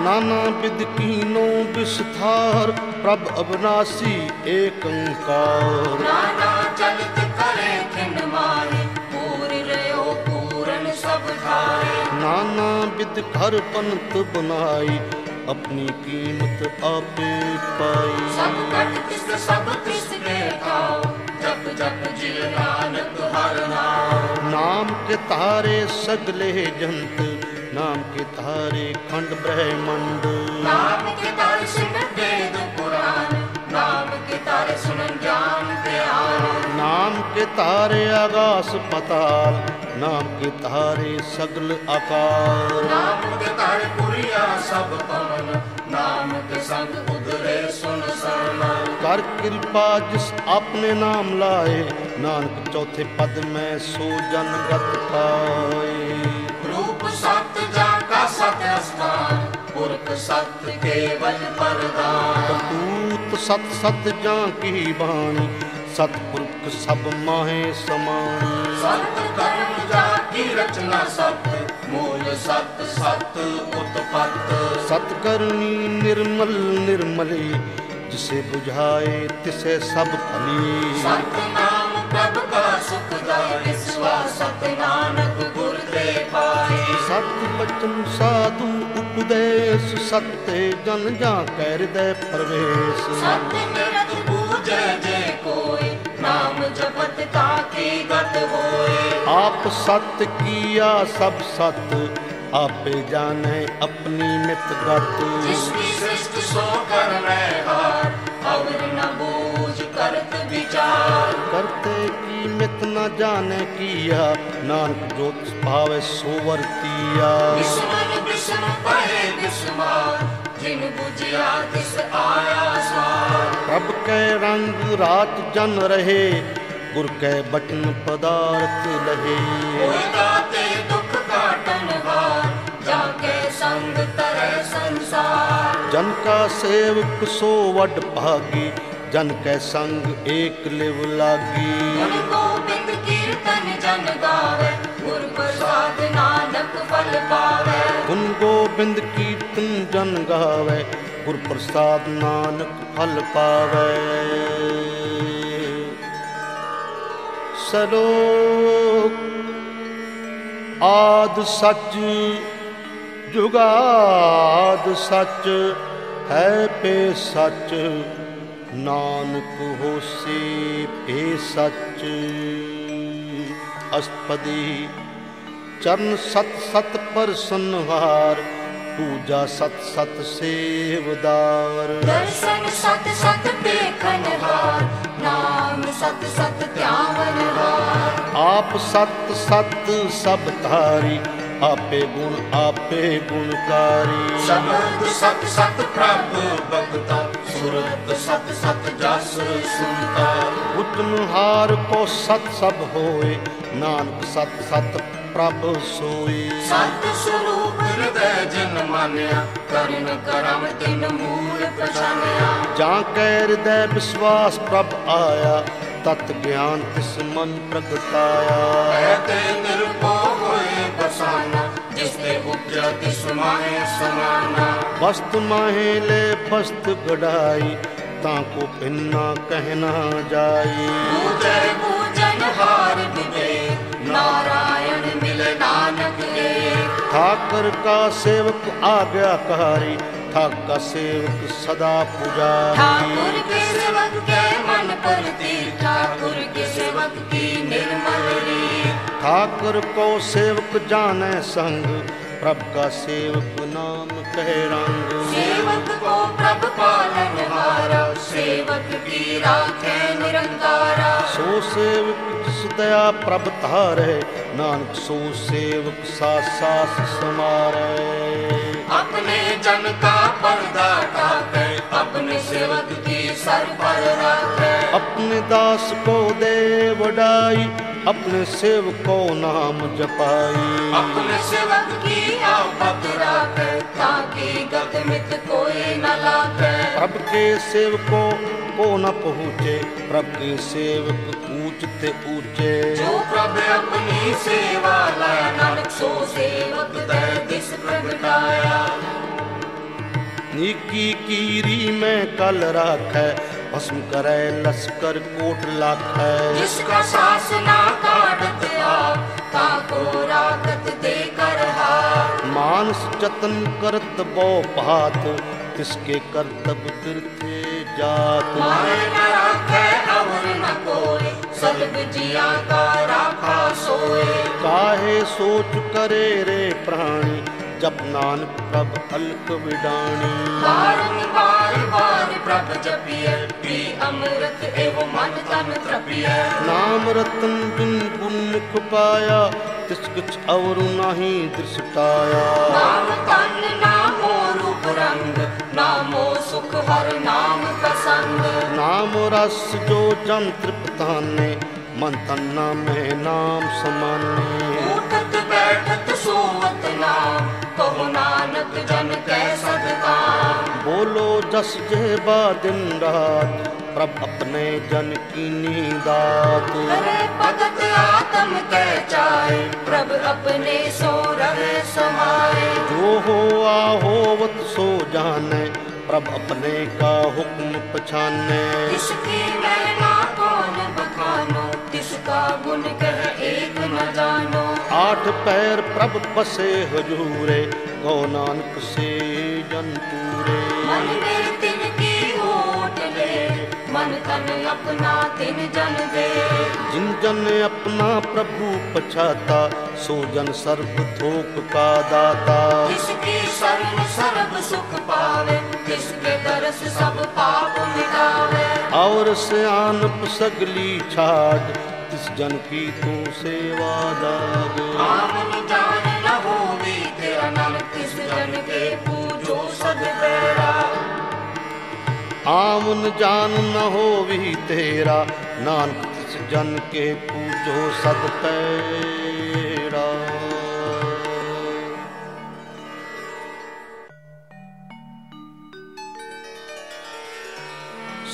नाना विध कीनो विस्तार, प्रभ अविनाशी एक अंकार। नाना चलित करे खिंड मारे, पूरी रहो पूरन सब धारे। नाना विध घर पंत बनाई, अपनी कीमत आपे पाई। सब कट तिस सब तिस के खाओ, जप जप जिय नानक हर नाम। नाम के तारे सगले जंत, नाम के तारे खंड ब्रह्मंड। नाम के तारे सुन वेद पुराण, नाम के तारे सुन ज्ञान ध्यान। नाम के तारे आकाश पताल, नाम के तारे सगल आकार। नाम के तारे पुरिया सब पवन, नाम के संग उधरे सुन सरमन। कर कृपा जिस अपने नाम लाए, नानक चौथे पद में सो जनगत पाए। रूप सत्य जाका सत्य स्थान, पुरख सत्य केवल परदान। कपूत सत सत जां की बाणी, सतपुरख सब माहे समान। सत्य कर्म जाकी रचना सत्य, मूल सत्य सत्य उत्पत्त। सतकर्णी निर्मल निर्मली, जिसे बुझाए तिसे सब फली। सत्य नाम प्रभु का सुखदाय, विश्वास सत्य नानक गुर ते पाए। सत्य बचन साधु उपदेश, सत्य जन जा कर दे प्रवेश। सत्य निरत पूजे जे कोई, नाम जपत ताके गत होए। आप सत्य किया सब सत्य, आपे जाने अपनी मित गत। जिसकी सृष्टि सो कर हार, अवर न बूझ करत विचार। करते की मित न जाने किया, नानक जो भावे सो वर्तिया। विस्मर विस्म पहे विस्मार, जिन बुझिया तिस आया स्वार। प्रभ के रंग रात जन रहे, गुर के बचन पदार्थ लहे। कोई गाते दुख काटन हार, जाके संग तरह संसार। जन का सेवक सो वड भागी, जन के संग एक लिव लागी। गुण गोविंद कीर्तन जन गावे, गुर प्रसाद नानक फल पावे। गुण गोविंद कीर्तन जन गावे, गुर प्रसाद नानक फल पावे। सलोक आद सच जुगाद सच, है पे सच नानक होसी पे सच। अष्टपदी चरण सत सत पर संहार, पूजा सत सत सेवदार। दर्शन सत सत देखन हार, नाम सत सत ध्यान हार। आप सत सत सब धारी, आपे गुणकारी। शब्द सत सत प्रभु भगता, सुरत सत सत जस सुनता। उतनहार को सत सब होए, नानक सत सत प्रभ सोई। सत स्वरूप हृदय जिन मान्या, करिन करम तिन मूल पछान्या। जां कै हृदय विश्वास प्रभ आया, तत् ज्ञान तिस मन प्रगटाया। कहते निरपो होए बसाना, जिसने उपजा तिस माहे समाना। वस्तु माहे ले वस्तु गढ़ाई, ताको भिन्ना कहना जाई। पूजे पूजन हार विवेक, नारायण मिले नानक एक। ठाकर का सेवक आज्ञाकारी, ठाक का सेवक सदा पुजारी। ठाकुर के सेवक के मन परती, ठाकुर के सेवक की निर्मल रीत। ठाकुर को सेवक जाने संग, प्रभ का सेवक नाम कहे रंग। सेवक को प्रभ पालन हारा, सेवक की राखे निरंकारा। सो सेवक जिस दया प्रभ धारे, नानक सो सेवक सास समारे। अपने जन का पर्दा ढाके, अपने सेवक की सर पर रखे। अपने दास को दे वडाई, अपने सेवको नाम जपाई। अपने सेवक की आफत राखे, ताकि गत मित कोई न लागे। प्रभु के सेवकों को न पहुँचे, प्रभु के सेवक ऊंचते ऊंचे। जो प्रभु अपनी सेवा लाया, नानक सो सेवक दे दिस प्रगटाया। नीकी कीरी में कल राखै, भस्म करे लश्कर कोट लाखै। जिसका सास ना काटत आप, ताको राखत दे कर हाथ। मानस जतन करत बो पात, तिसके करतब तीर्थे जात। मारे न राखे अवर न कोई, सर्व जिया का राखा सोए। काहे सोच करे रे प्राणी, जप नानक प्रभ अलख विडाणी। बार बार प्रभ जपिए, पी अमृत एवं मन तन तृपिए। नाम रतन बिन गुणमुख पाया, तिस किछ और नाही दृष्टाया। नाम तन नामो रूप रंग, नामो सुख हर नाम प्रसंग। नाम रस जो जन तृप्ताने, मन तन में नाम समाने। उठत बैठत सोवत नाम, कहो नानक जन कै सदकाम। बोलो जस जेबा दिन रात, प्रभ अपने जन कीनी दात। करे भगत आत्म कै चाहे, प्रभ अपने सो रहे समाए। जो हो होवत सो जाने, प्रभ अपने का हुक्म पछाने। इसकी महिमा कौन बखानो, तिसका गुण कह एक न जानो। आठ पैर प्रभ बसे हजूरे, गौ नानक से जन पूरे। मन में तिनकी ओट ले, मन तन अपना तिन जन दे। जिन जन अपना प्रभु पछाता, सो जन सर्व थोक का दाता। जिसकी शरण सर्व सुख पावे, जिसके दरस सब पाप मिटावे। और सियान सगली छाड़, तिस जन की तू सेवा दाग। आमन जान न होवी तेरा, नानक तिस जन के पूजो सद पैरा। आमन जान न होवी तेरा, नानक तिस जन के पूजो सद पैरा।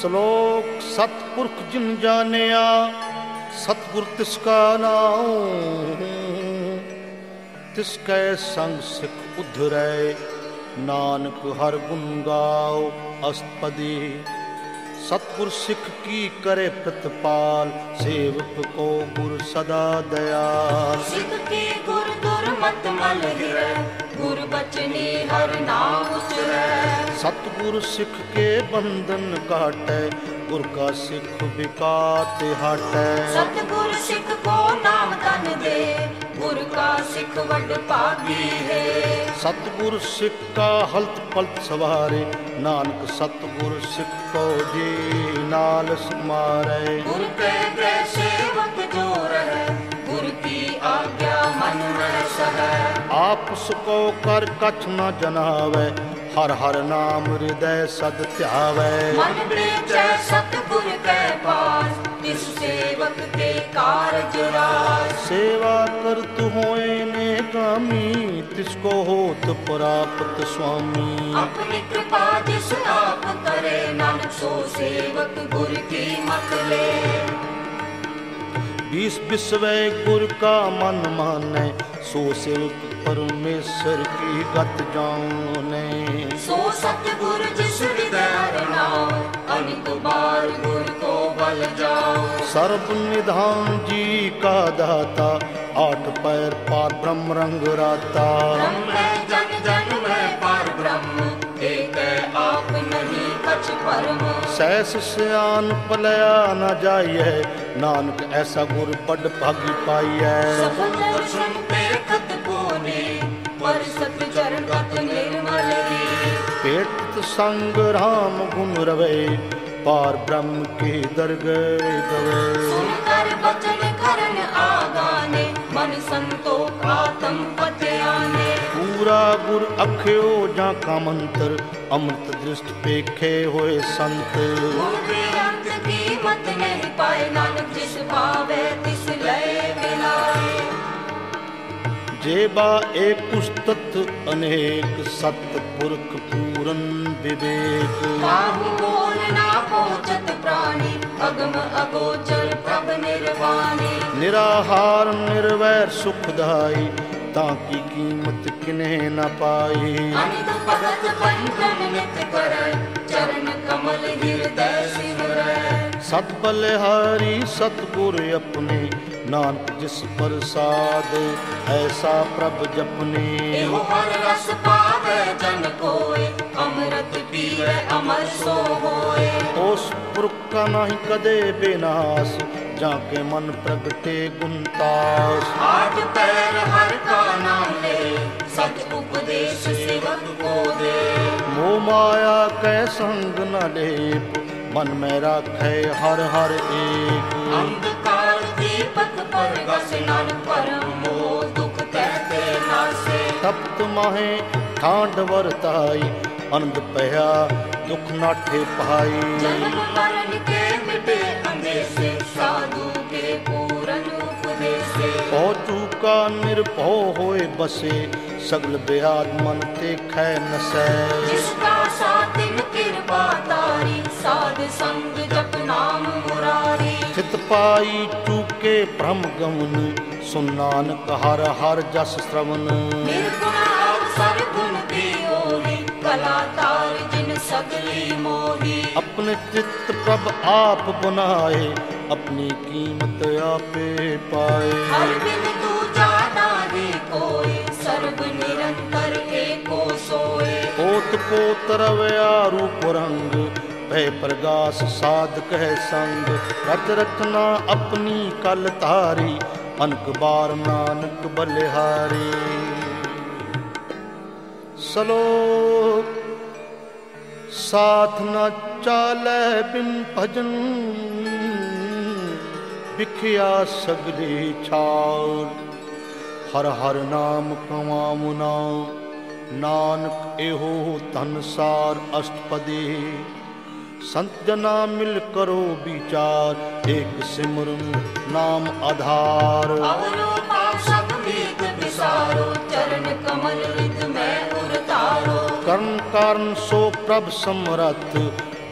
श्लोक सतपुरख जिन जानिया, सतगुर तिसका नाम। तिसकै संग सिख उधरै, नानक हर गुण गाओ अस्तपदी। सतगुर सिख की करे प्रतिपाल, सेवक को गुर सदा दयाल। सिख की गुर दुर्मत मल हिरै, गुर बचनी हर नाम उचरै। सतगुर सिख के बंधन काटै, गुर का सिख विकात हटै। सतगुर सिख को नाम तन दे, गुर का सिख वड भागी है। सतगुर सिख का हलत पलत सवारे, नानक सतगुर सिख को जी नाल समारे। गुर के गृह सेवक जो रहे, गुर की आज्ञा मन में सहे। आपस को कर कछ न जनावे, हर हर नाम हृदय सद ध्यावे। मन बेचै सतगुर के पास, तिस सेवक के कारज रास। सेवा कर तू होए ने कामी, तिसको होत प्राप्त स्वामी। अपनी कृपा जिस आप करे, नानक सो सेवक गुर की मत ले। 20 विश्वै गुर का मन माने, सो सेवक परमेश्वर की गत जाने। सो सतगुर जिस हृदय रनाओ, अनेक बार गुर को बल जाओ। सर्व निधान जी का दाता, 8 पैर पार ब्रह्म रंग राता। ब्रह्म जन जन में पार ब्रह्म, एक आप नहीं कछ परम। सहस सियान पलया न जाइए, नानक ऐसा गुर बड़ भागी पाइए। सफल दर्शन पेखत कोने, पर सत चरण गत निर्मल री। पेट संग राम गुण रवे, पार ब्रह्म के दरगह गवे। सुनकर वचन करन आगाने, मन संतोष आत्म पथ आने। पूरा गुर अख्यो जा का मंत्र, अमृत दृष्ट पेखे होए संत। गुर के अंत की मत नहीं पाए, नानक जिस पावे तिस लय जेबा एक उस्तत अनेक सतपुरख पूरन विवेक। काहू बोल ना पहुँचत प्राणी अगम अगोचर प्रभ निर्वाणी। निराहार निर्वैर सुखदाई ताकि कीमत किन्हे न पाई। अनित भगत बंधन नित करे चरण कमल हृदय सिमरै। सत बलिहारी सतगुर अपने नानक जिस प्रसाद ऐसा प्रभ जपने। एहो हर रस पावे जन कोय अमृत पीवे अमर सो होए। उस पुरख का नहीं कदे विनाश जाके मन प्रगटे गुणतास। आठ पैर हर का नाम ले सच उपदेश सेवक को दे। मोह माया कै संग न लेप मन में राखे हर हर एक। अंधकार दीपक पर गसनन परम मोह दुख कहते नासे। तप्त माहे ठांड वरताई आनंद पया दुख नाठे पाई। जन्म मरण के मिटे अंदेशे साधु के पूरन उपदेशे। पहुँचू का निर्भव होए बसे सगल ब्याज मन ते खै नसै। जिसका सातिन कृपा तारी साध संग जप नाम मुरारी। चित पाई चूके भ्रम गमन सुन नानक हर हर जस श्रवण। निर्गुण अवसर गुण की ओरी कला तार जिन सगली मोही। अपने चित्त प्रभ आप बनाए अपनी कीमत आपे पाए। हर बिन दूजा नाहि कोई सर्व निरंतर एको सोए। पोत पोत रवया रूप रंग भय प्रगास साध कह संग। रच रचना अपनी कल तारी अनक बार नानक बलिहारी। सलोक साथ न चालै बिन भजन बिखिया सगले छार। हर हर नाम कमामुना नानक एहो धनसार अष्टपदी। संत जना मिल करो विचार एक सिमरन नाम आधार। अवलोका सब मीत विसारो चरण कमल रित में उरतारो। कर्म कारण सो प्रभ समरथ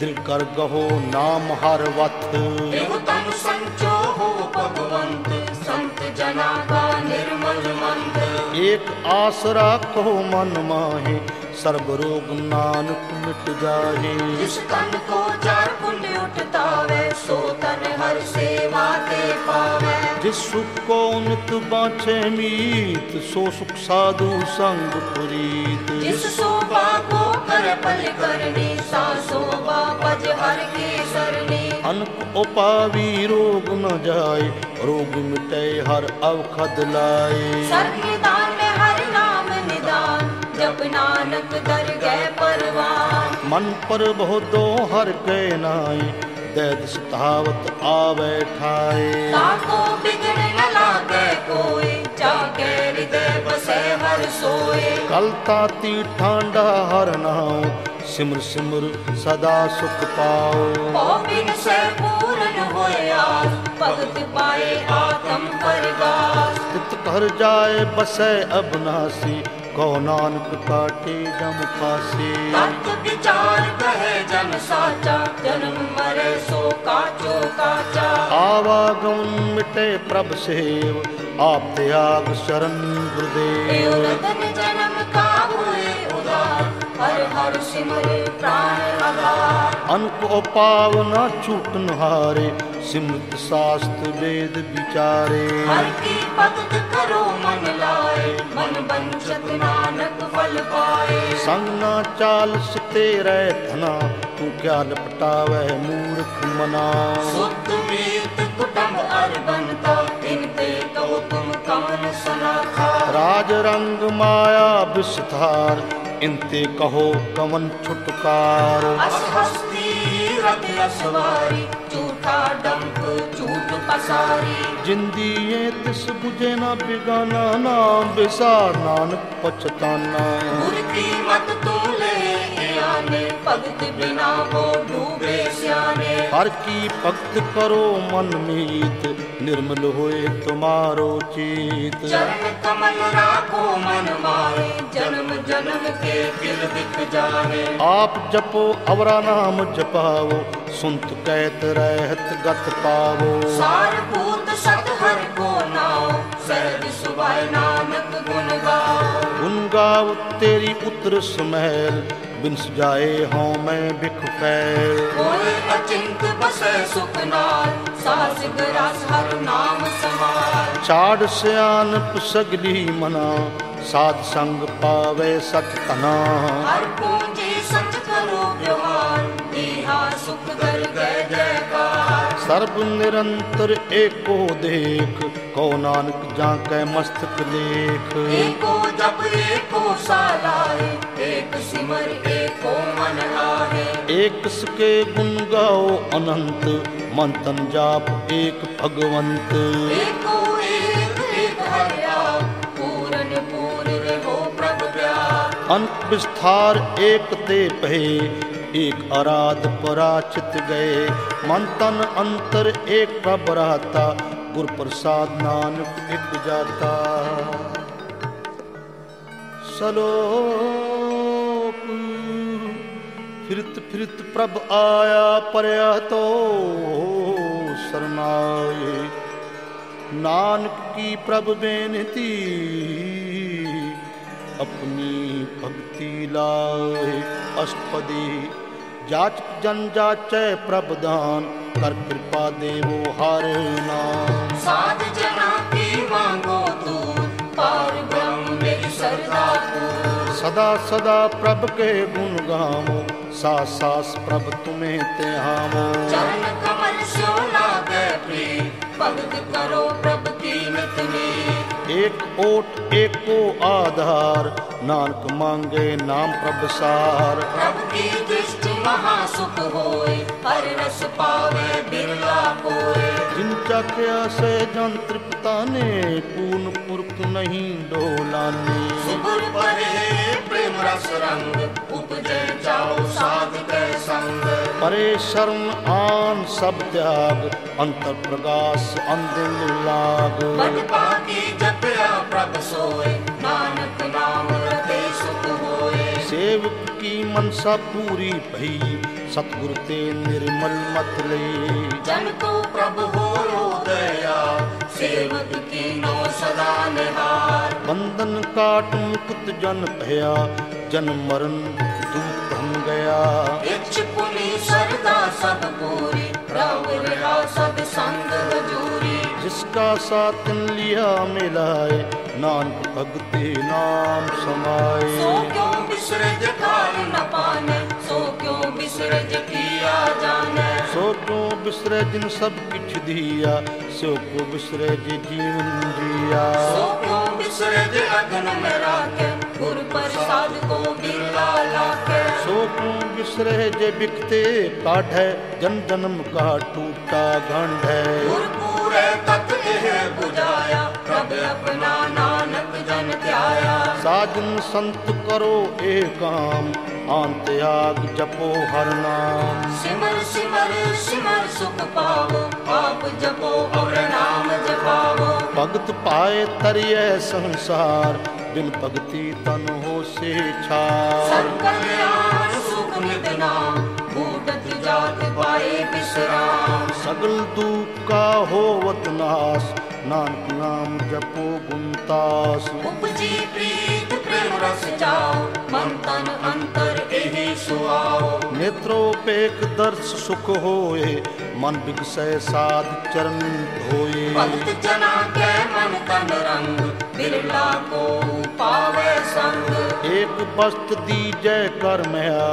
दिल कर गहो नाम हर वथ। एहु तम संचो हो भगवंत संत जना का निर्मल मंत्र। एक आसरा कहो मन माहे सर्व रोग नानक मिट जाहे। जिस तन को चार पुण्य उठता वे सो तन हर सेवा के पावे। जिस सुख को नित बाँछे मीत सो सुख साधु संग पुरीत। जिस शोभा को कर पल करनी सा शोभा पज हर के सरनी। अनक उपावी रोग न जाए रोग मिटे हर अवखद लाए। सर्वनिदान में हर नाम निदान जप नानक दर गए परवान। मन पर बहुतो हर के नाई दैद सतावत आवे ठाए। ताको बिगड़ न लागे कोई जाके हृदय बसे हर सोए। कल ताती ठांडा हर नाव सिमर सिमर सदा सुख पाओ। बिन से पूर्ण होए आस भगत पाए आत्म परगास। तित कर जाए बसे अबनासी कौ नानक काटे जम फांसी। तत्व विचार कहे जन साचा जन्म मरे सो काचो काचा। आवागमन मिटे प्रभ सेव आप त्याग शरण गुरुदेव। रतन जन्म का हुए उदार हर हर सिमरे प्राण आधार। अनक उपाव न छूटन हारे सिमृत शास्त्र वेद विचारे। हर की भगत करो मन लाए मन बंचत नानक फल पाए। संग न चाल तेरे धना तू क्या लपटावे मूर्ख मना। शुद्ध मीत कुटुंब अर बनता इनते कहो तुम कमन सुना था। राज रंग माया विस्तार इनते कहो कमन छुटकार। अस हस्ती रथ असवारी झूठा डंक झूठ पसारी। जिंदिए तिस बुझे न बिगाना नाम विसार नानक पछताना। गुर की मत तू ले जाने, भगत बिना वो डूबे स्याने। हर की भक्त करो मन मीत, निर्मल होए तुम्हारो चित। चरण कमल राखो मन माहे, जन्म जन्म के किल बिख जाने। आप जपो अवरा नाम जपाओ, सुनत कहत रहत गत पावो। सारभूत सत हर को नाओ, सहज सुभाए नानक गुण गाओ। गुण गाओ तेरी उतर समैल, बिनस जाए हों मैं बिख फैल। कोई अचिंत बसे सुख नाल, साहस ग्रास हर नाम समाल। चाड़ सियानप सगली मना, साध संग पावे सत तना। हर पूंजी सच करो व्यवहार, दीहा सुख कर गए जयकार। सर्ब निरंतर एको देख, को नानक जाकै मस्तक लेख। एको जप एको सालाए, एक सिमर एको मन आए। एक सके गुण गाओ अनंत, मन तन जाप एक भगवंत। एको एक एक हरिया, पूरन पूर रहो प्रभु प्यार। अंत विस्तार एक ते पहे, एक आराध पराचित गए। मन तन अंतर एक प्रभ रहता, गुर प्रसाद नानक एक जाता। सलोक फिरत फिरत प्रभ आया, परया तो सरनाए। नानक की प्रभ बेनती, अपनी भक्ति लाए। अष्टपदी जाचक जन जाचै प्रभदान, कर कृपा देवो हर नाम। साध जना की मांगो दूर, पार ब्रह्म मेरी सरदा पूर। सदा सदा प्रभ के गुण गावो, सास सास प्रभ तुम्हें त्यामो। चरण कमल स्यो लागे प्रीत, भगत करो प्रभ की नित नीत। एक ओट एको आधार, नानक मांगे नाम प्रभ सार। प्रभु की दृष्टि महासुख होए, हर रस पावे बिरला कोय। जिन चाख्या से जन तृप्ता ने, पूर्ण पुरख नहीं डोलाने। सुगुर परे प्रेम रस रंग, उपजे जाओ साध के संग। परे शरण आन सब त्याग, अंतर प्रकाश अंदिल लाग। बड़ पाकी जपया प्रभ सोए, नानक नाम रते सुख होए। सेवक की मनसा पूरी भई, सतगुरु ते निर्मल मत लई। जन को प्रभु हो दया, सेवक की नो सदा निहार। बंधन काट मुक्त जन भया, जन्म मरण दूत हम गया। इच्छ पुनि सरदा सब पूरी, राम रहा सद संग हजूरी। जिसका साथ लिया मिलाए, नानक भगति नाम समाए। सो क्यों बिसरज काल न पाने, सो क्यों बिसरज किया जाने। सो क्यों बिसरे जिन सब किछ दिया, सो को बिसरे जे जीवन जिया। सो क्यों बिसरज अगन में राखे, गुर प्रसाद को बिरला लाखे। सो क्यों बिसरे जे बिकते काढ़े, जन जन्म का टूटा गंढ है। गुर पूरे तक एह बुझाया, प्रभ अपना नानक जन ध्याया। साजन संत करो ए काम, आन त्याग जपो हर नाम। सिमर सिमर सिमर सुख पावो, आप जपो और नाम जपावो। भगत पाए तरिए संसार, बिन भगति तन हो से छार। सर्वकल्याण सुख नित नाम, बूढ़त जात पाए विश्राम। सगल दुख का होवत नाश, नानक नाम जपो गुणतास। उपजी प्रीत प्रेम रस जाओ, मन तन अंतर एहि सुआओ। नेत्रोपेक दर्श सुख होए, मन बिगसै साध चरण धोए। भक्त जना के मन तन रंग, बिरला को पावे संग। एक वस्त्र दीजै कर मया,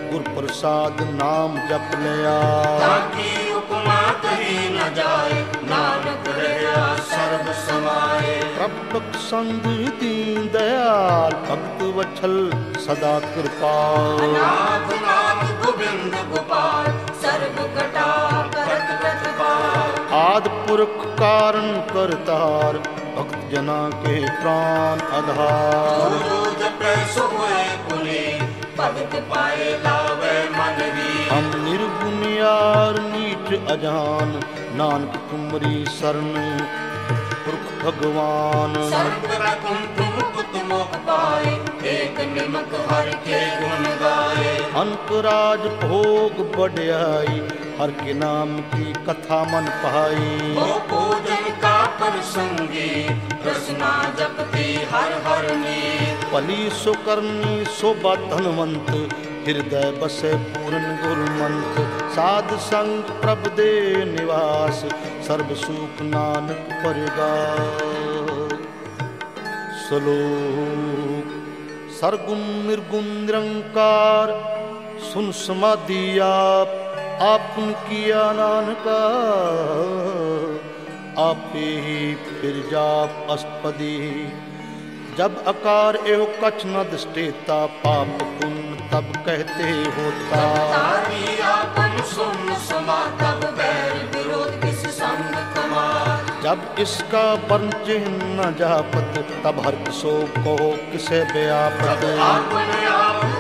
गुर प्रसाद नाम जप लिया। ताकि उपमा कही न जाए, नानक रहा सर्व समाए। प्रभुक संग दीन दयाल, भक्त वत्सल सदा कृपाल। नाथ नाथ गोविंद गोपाल, सर्व घटा करत प्रतिपाल। आदि पुरख कारण करतार, भक्त जना के प्राण आधार। जो जपै सो होए पुनीत, भगत पाए लावे मन ही। हम निर्गुण यार नीच अजान, नानक तुमरी शरण पुरख भगवान। सर्व रकम तुम पुत मोख पाए, एक निमक हर के गुण गाए। अंतराज भोग बढ़ाई, हर के नाम की कथा मन पाई। वो पूजन का प्रसंगी, रसना जपती हर हर नीत। पली सुकर्णी शोभा धनवंत, हृदय बसे पूर्ण गुरुमंत। साध संग प्रभ दे निवास, सर्व सुख नानक परगास। श्लोक सरगुण निर्गुण निरंकार, सुन समाधि आपन किया नानका। आपे ही फिर जाप अष्टपदी, जब अकार एव कछ न दृष्टेता। पाप पुण्य तब कहते होता। तारी आपन सुन समा, तब बैर विरोध किस संग कमा। जब इसका वर्ण चिन्ह न जापत, तब हर सो कहो किसे व्यापत। आपन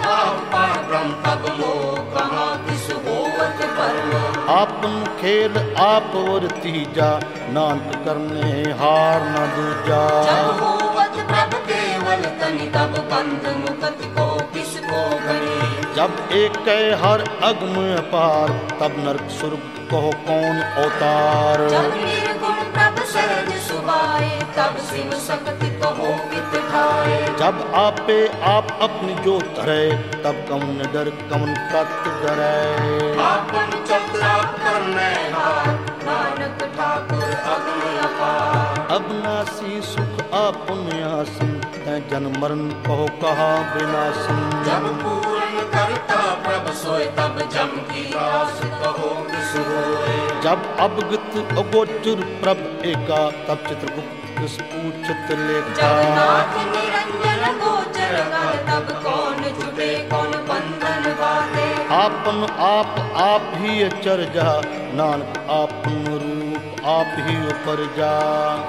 आप पार ब्रह्म, तब मोह कहाँ किस होवत परम। आपन खेल आप और तीजा, नानक करने हार न दूजा। जब होवत प्रभ केवल तनि, तब बंध मुकत को किसको गणी। जब एक हर अग्म अपार, तब नरक स्वर्ग कहो कौन अवतार। जब निर्गुण प्रभ सहज सुभाए, तब शिव शक्ति कहो कित ठाए। जब आपे आप अपनी जो धरे, तब कमन डर कमन कत डरे। आपन चक्रा करने हार, नानक ठाकुर अग्नि अपार। अविनाशी सुख आपन आसन, तै जन्म मरण कहो कहा विनाशन। जब पूर्ण करता प्रभ सोए, तब जम की आस कहो किस होए। जब अवगत अगोचर प्रभ एका, तब चित्रगुप्त किस पूछत लेखा। जब नाथ निरंजन गोचर कर, तब कौन छुटे कौन बंधन बांधे। आपन आप ही अचर जा, नानक आपन रूप आप ही ऊपर जा।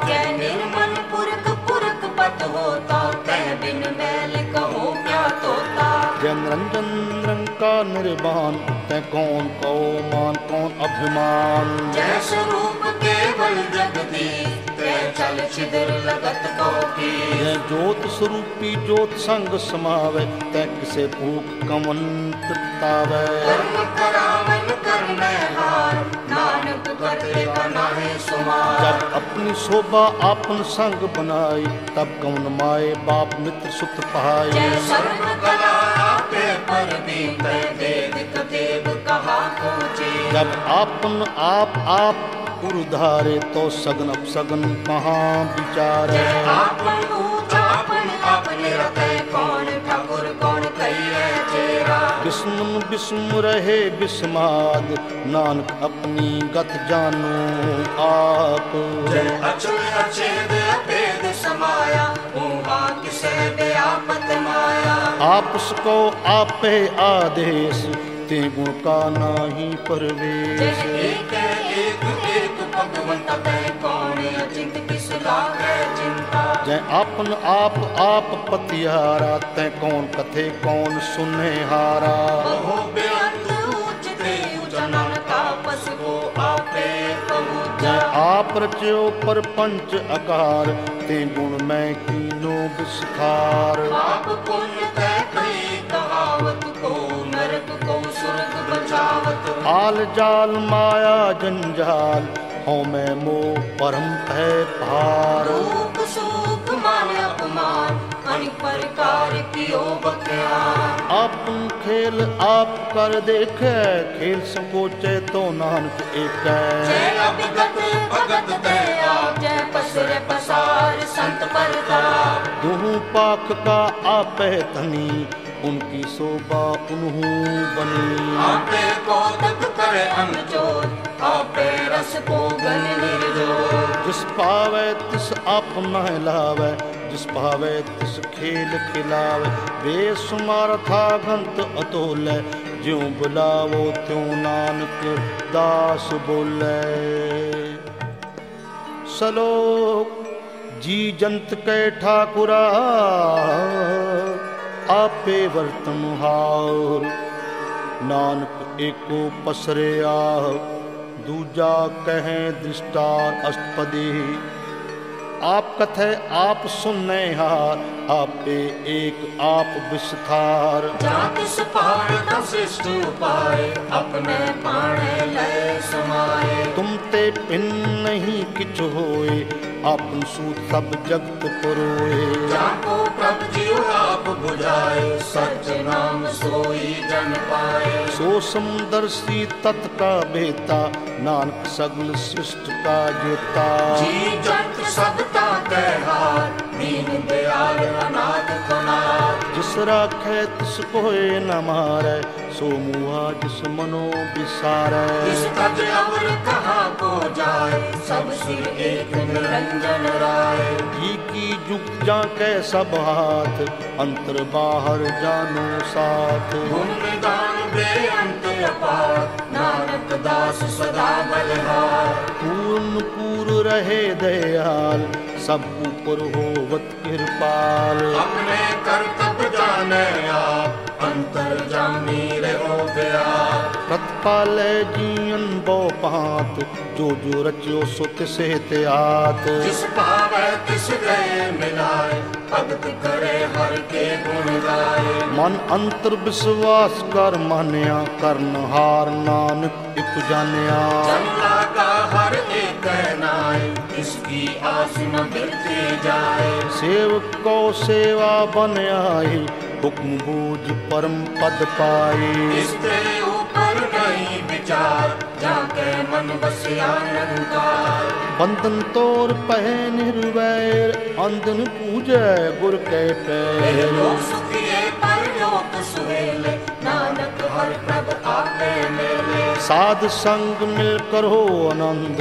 जय निर्मल पुरख पुरख पत होता, कह बिन मैल कहो क्या तोता। जय निरंजन निरंकार निर्वाण, तै कौन कहो मान कौन अभिमान। जय स्वरूप केवल जगदीश, तै चल छिदर लगत कहो की। जय ज्योत स्वरूपी ज्योत संग समावे, तै किसे भूख कमन तृप्तावे। कर्म करावन करने हार, नानक करते बनाए सुमार। जब अपनी शोभा आपन संग बनाई, तब कौन माए बाप मित्र सुत पाई। जय सर्व कला आपे पर बीते, वेद कदेव कहा कोची। जब आपन आप उधारे, तो सगन अपसगन कहाँ विचारे। जय आपन ऊंच आपन अपने रते, कौन ठाकुर कौन कहिए चेरा। विस्म विस्म रहे विस्माद, नानक अपनी गत जानो आप। जय अचल अछेद अभेद समाया, ऊहा किसे व्यापत माया। आप उसको आपे आदेश, ते गुण का नाही परवेश। जय एक एक भगवंत, तय कौन अचिंत किस लागे चिंता। जय आपन आप पतिहारा, तै कौन कथे कौन सुने हारा। बहु बेअंत ऊंच ते उजनन तापस को आपे पहुँचा। जय आप रच्यो पर पंच आकार, ते गुण मैं कीनो विस्तार। पाप पुण्य तय कई कहावत, को नरक को स्वर्ग बचावत। आल जाल माया जंजाल, हूँ मैं मोह परम है भार। रूप सुख मान अपमान, अनेक प्रकार कियो बख्यान। आपन खेल आप कर देखे, खेल संकोचे तो नानक एक। जय अभिगत भगत दया, जय पसरे पसार संत परताप। दुहु पाख का आपे धनी, उनकी शोभा उन्हू बनी। आपे कौतक करे अनचोर, आपे रस पोगन निर्जोर। जिस पावे तिस अपना लावे, जिस पावे तिस खेल खिलावे। बेसुमार था घंत अतोले, ज्यों बुलावो त्यों नानक दास बोले। सलोक जी जंत के ठाकुरा, आपे वर्तन हार। नानक एको पसरिया दूजा कहें दृष्टार अष्टपदी। आप कथे आप सुनने हार आपे एक आप विस्तार। जातिस पार का श्रेष्ठ उपाय अपने पाणे लय समाये। तुम ते पिन नहीं किछ होए आपन सूत सब जगत पुरोए। जाको प्रभ जीव आप बुझाए सच नाम सोई जन पाए। सो समदर्शी तत् का बेता नानक सगल सृष्ट का जेता। जी जंत सबका कहहार दीन दयाल अनाथ कुनार। जिस राखे तिस कोय न मारै सो मुहा जिस मनो बिसारै। इस तज अवर कहाँ को जाए सब सिर एक निरंजन राय। जी की जुग जाके सब हाथ अंतर बाहर जानो साथ। गुण निदान बेअंत अपार नानक दास सदा बलहार। पूर्ण पूर रहे दयाल सब ऊपर होवत कृपाल। अपने कर्तव्य जाने आप अंतर जामी रहो गया। प्रतिपाले जीवन बो पात जो जो रचियो सो तिसे त्यात। जिस पावे तिस गए मिलाए भगत करे हर के गुण गाए। मन अंतर विश्वास कर मान्या करन हार नानक इक जानिया। जन लागा हर एक नाय इसकी आस न गिरती जाए। सेवक को सेवा बन आई हुक्म बूझ परम पद पाई। इसके ऊपर नहीं विचार जाके मन बसिया निरंकार। बंधन तोर पह निर्वैर अंधन पूजै गुर के पैर। लोक सुखिए परलोक सुहेले नानक हर प्रभ आपे मेले। साध संग मिल कर हो आनंद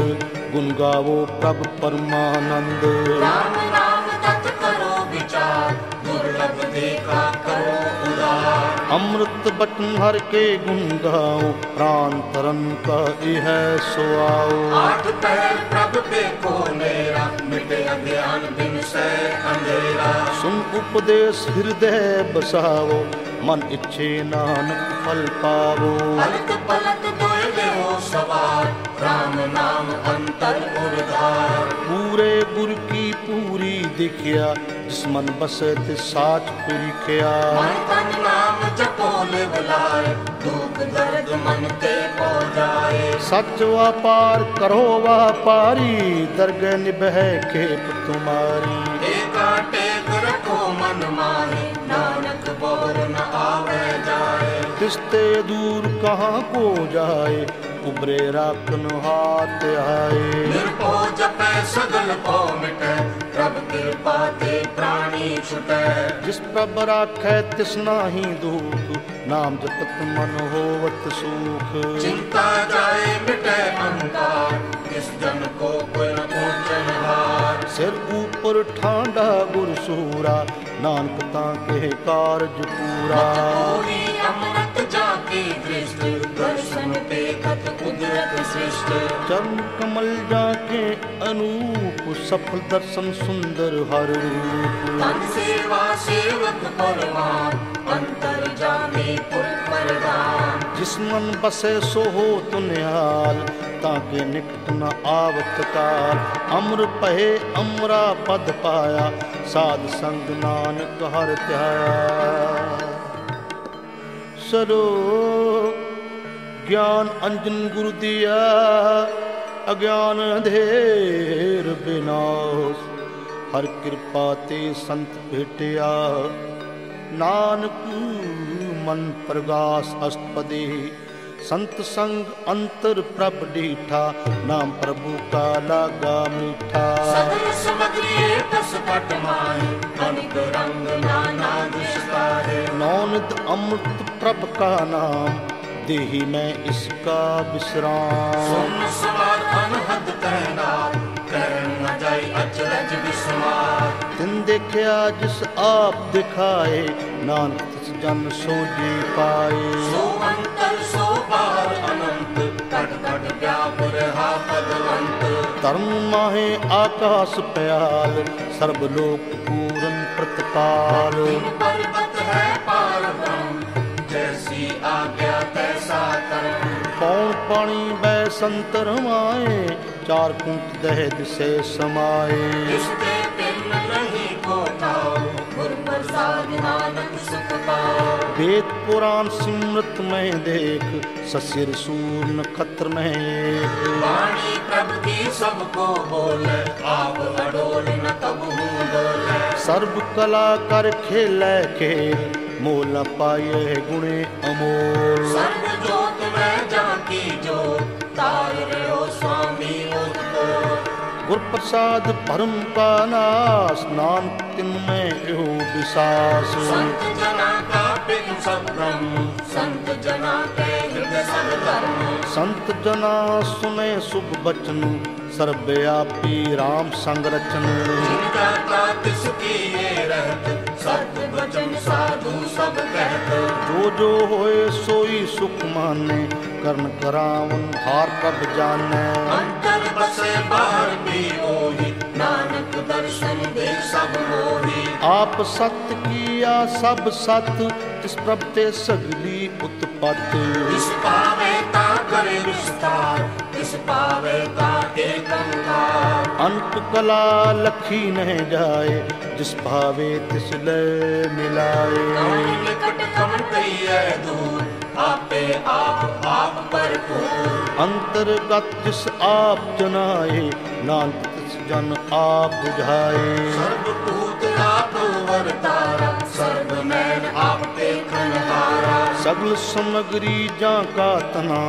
गुण गावो प्रभ परमानंद। राम नाम तत् करो विचार दुर्लभ देखा करो उदार। अमृत बचन हर के गुण गाओ प्राण तरन का यह सुआओ। आठ पहर प्रभ पे को मेरा मिटे अज्ञान बिन से अंधेरा। सुन उपदेश हृदय बसाओ मन इच्छे नानक फल पावो। पलक पलक दोए हो सवार राम नाम अंतर उर्धार। पूरे गुर की पूरी दिखिया जिस मन बसे तिस साच परिख्या। मन तन नाम जपोले बुलाए दुख दर्द मन के पो जाए। सच व्यापार करो व्यापारी दरगह निभह खेप तुम्हारी। एका टेक रखो मन माहे नानक बोर न आवे जाए। तिस्ते दूर कहाँ को जाए उबरे राखन हाथ आए। निर्भो जपै सगल को मिटै प्रभ कृपा ते प्राणी छुटै। जिस प्रभ राखै तिस नाही दुख नाम जपत मन होवत सुख। चिंता जाए मिटै अहंकार किस जन को कोई न पहुँचन हार। सिर ऊपर ठांडा गुर सूरा नानक ताके कारज पूरा। पूरी अमृत जाके दृष्ट दर्शन पे कत कुदरत सृष्ट। चरण कमल जाके अनूप सफल दर्शन सुंदर हर रूप। तन सेवा सेवक परमान अंतर जाने पुर परदान। जिस मन बसे सो हो तुनिहाल ताके निकट न आवत काल। अमर पहे अमरा पद पाया साध संग नानक हर त्याया। सरो ज्ञान अंजन गुरु दिया अज्ञान अंधेर विनाश। हर कृपा ते संत भेटिया नानक मन प्रगास अष्टपदी। संत संग अंतर प्रभ डीठा नाम प्रभु का लागा मीठा। सगल समग्री कस पट माहे अनेक रंग नाना दृष्टा है। नौनिध अमृत प्रभ का नाम देही में इसका विश्राम। सुन सवार अनहद तैनात कहन न जाय अचरज विस्मार। तिन देखिया जिस आप दिखाए नानक तिस जन सो जी पाए। सो अंतर सो पार अनंत कट कट व्यापुर हा पदवंत। धर्म माहे आकाश प्याल सर्वलोक पूरन प्रतिपाल। पर्वत है आज्ञा तैसा करम। पौन पानी बै संतर माए, चार कुंट दहद से समाए। इसके पिन नहीं को ताओ, गुर प्रसाद नानक सुख पाओ। वेद पुराण सिमृत में देख, ससिर सूर नक्षत्र में एक। वाणी प्रभु की सबको बोले, आप अडोल न कबहू डोले। सर्व कला कर खेलै खेल, मोल न पाए गुणे अमोल। सर्व जोत में जाकी जोत, तार रहो स्वामी ओतप्रोत। गुर प्रसाद भरम का नाश, नानक तिन में एहो विसास। संत जना का पिन सब ब्रह्म, संत जना के हृदय सब धर्म। संत जना सुने शुभ बचन, सर्वव्यापी राम संग रचन। जिनका तात सुखी ये रहत, सत्य वचन साधु सब कहत। जो होए सोई सुख माने, कर्ण करावन हार कब जाने। अंतर बसे बाहर भी ओहि, नानक दर्शन देख सब मोहि। आप सत्य किया सब सत्य, तिस प्रभ ते सगली उत्पत्ति। इस पावे ता करे विस्तार, इस पावे ता एकंकार। अंत कला लखी न जाए, जिस भावे तिस लय मिलाए। कौन निकट कमन कहिए दूर, आपे आप भरपूर। अंतर्गत जिस आप जनाए, नानक तिस जन आप बुझाए। सर्वभूत आप अवतारा, सर्व नैन आप देखन हारा। सगल समग्री जाका तना,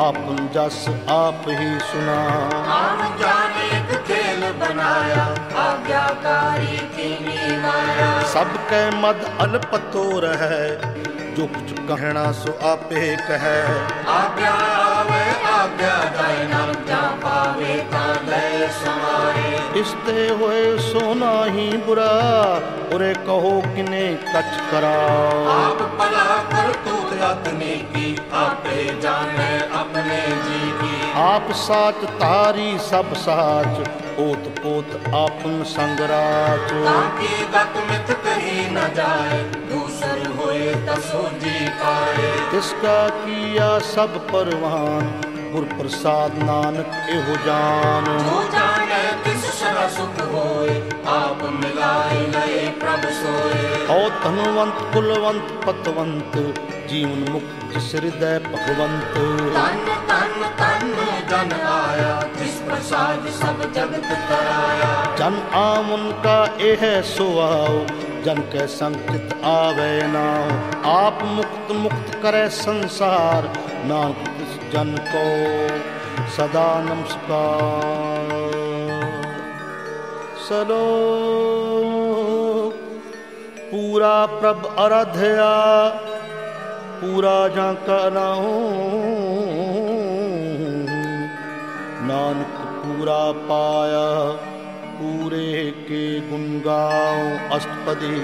आपन जस आप ही सुना। आम जाने एक खेल बनाया, आज्ञाकारी कीनी माया। सबके मद अल्पतो रहे, जो कुछ कहना सो आपे कहे। आज्ञा आवे आज्ञा जाए, नाम जा पावे ता लय समाए। इसते होए सोना ही बुरा, उरे कहो किने कछ करा। आप भला कर तूत अपने की, आपे जाने अपने जी की। आप साच तारी सब साच, ओत पोत आपन संगराच। ताकि गत मिथ कही न जाए, दूसर होए तसो जी पाए। तिसका किया सब परवान, गुर प्रसाद नानक एहो जान। जो जाने तिस सदा सुख होए, आप मिलाए नए प्रभु सोए। औ धनवंत कुलवंत पतवंत, जीवन मुक्त जिस हृदय भगवंत। तन तन तन जन आया, जिस प्रसाद सब जगत तराया। जन आमन का एह सुआओ, जन के संचित आवे नाओ। आप मुक्त मुक्त करे संसार, नानक तिस जन को सदा नमस्कार। सलो पूरा प्रभ आराध्या, पूरा जाका नाहू। नानक पूरा पाया, पूरे के गुण गाओ अष्टपदी।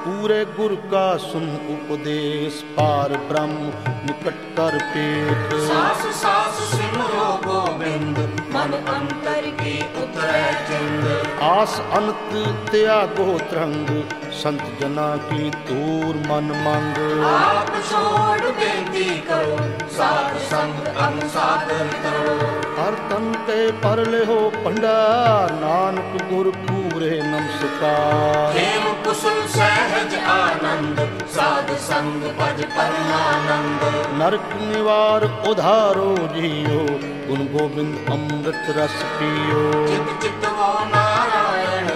पूरे गुर का सुन उपदेश, पार ब्रह्म निकट कर पेट। सास सास सिमरो गोविंद, मन अंतर की उतरे चिंद। आस अनंत त्यागो तरंग, संत जना की दूर मन मंग। आप छोड़ बेनती करो, साध संग अनुसादर करो। हर तन ते पर ले हो भंडार, नानक गुर पूरे नमस्कार। हेम कुशल सहज आनंद, साध संग भज परमानंद। नरक निवार उधारो जियो, गुण गोविंद अमृत रस पियो। चित चित वो नारायण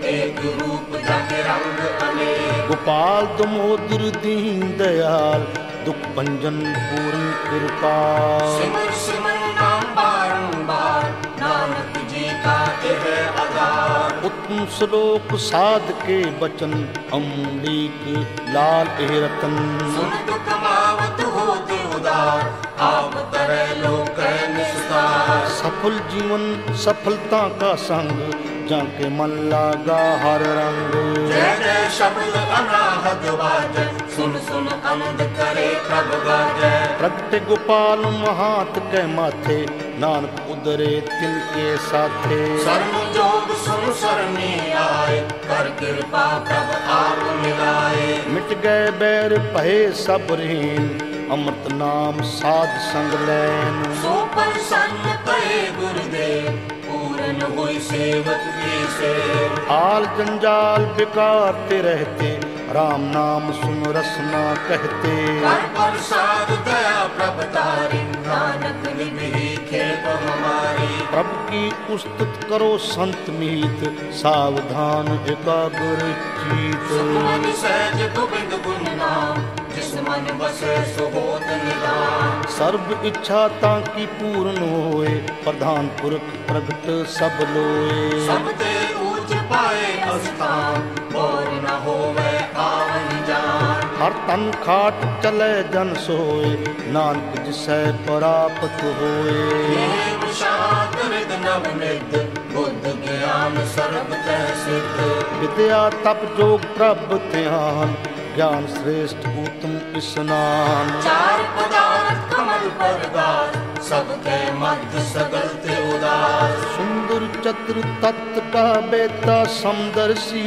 एक रूप जग रंग अनेक। गोपाल दमोदर दीन दयाल, दुख भंजन पूर्ण कृपाल। सिमर सिमर नाम बारंबार, नानक जी का यह आधार। उत्तम श्लोक साध के बचन, अम्लीक लाल ए रतन। सुन दुख मावत होत उदार, आप तरह लोक निस्तार। सफल जीवन सफलता का संग, जाके मन लागा हर रंग। जय जय शब्द अनाहत बाजै, सुन सुन आनंद करे प्रभु गाजै। प्रगटे गोपाल महात के माथे, नानक उदरे तिनके साथे। सर्व जोग सुन सरनी आए, कर कृपा प्रभ आप मिलाए। मिट गए बैर भये सब रीन, अमृत नाम साध संग लैन। सो प्रसन्न भये गुरुदेव, पूरन हुई सेवक की सेव। आल जंजाल बेकार ते रहते, राम नाम सुन रसना कहते। कर प्रसाद दया प्रभ तारी, नानक निभि खेप हमारी। प्रभु की उस्तुत करो संत मीत, सावधान एकाग्र चित। सुमन सहज गोविंद गुण नाम, जिस मन बसे सो होत निधान। सर्व इच्छा ताकि पूर्ण होए, प्रधान पुरख प्रगट सब लोए। सब ते ऊंच पाए स्थान, और न होवे आवन जान। हर तन खाट चले जन सोए, नानक जिसै प्राप्त होए। देव शांत हृद नव निध, बुद्ध ज्ञान सर्व तै सिद्ध। विद्या तप जोग प्रभ ध्यान, ज्ञान श्रेष्ठ उत्तम स्नान। चार पदार्थ कमल पर गास, सबके मध्य सगल ते उदास। सुंदर चतुर तत्व का बेता, समदर्शी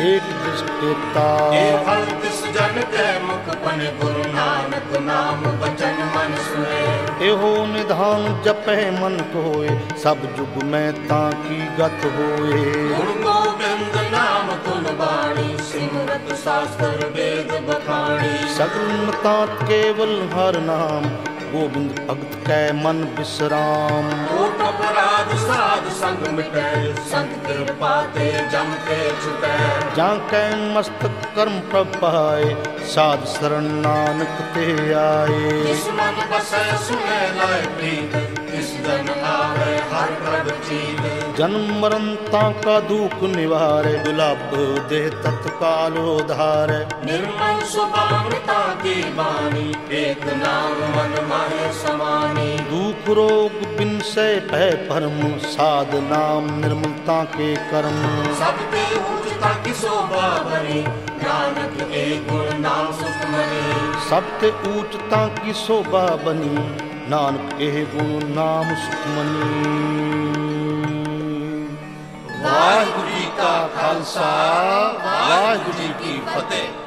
एक दृष्टेता। एक फल तिस जन के मुख बने, गुरु नानक नाम वचन मन सुने। एहो निधान जपै मन कोय, सब जुग में ताकी गत होए। गुरु गोविंद नाम तुम बाणी, सिमरत शास्त्र वेद बखानी। सगल मतात केवल हर नाम, गोविंद भक्त कै मन विश्राम। कोट अपराध साध संग मिटै, संत कृपा ते जम के छुटै। जाकै मस्तक कर्म प्रभ पाए, साध शरण नानक ते आए। जिस मन बसै सुने लाय प्रीत, तिस जन आवे हर प्रभ चीत। जन्म मरण ताका दुख निवारे, दुर्लभ देह तत्काल उधारे। निर्मल सुभावता की बानी, एक नाम मन माहे समानी। दुख रोग बिनसै भय परम, साध नाम निर्मलता के कर्म। सबते ऊंचता की शोभा बनी, नानक एक गुण नाम सुखमनी। सबते ऊंचता की शोभा बनी, नानक एह गुण नाम सुखमनी। वाहिगुरू जी का खालसा, वाहिगुरू जी की फतेह।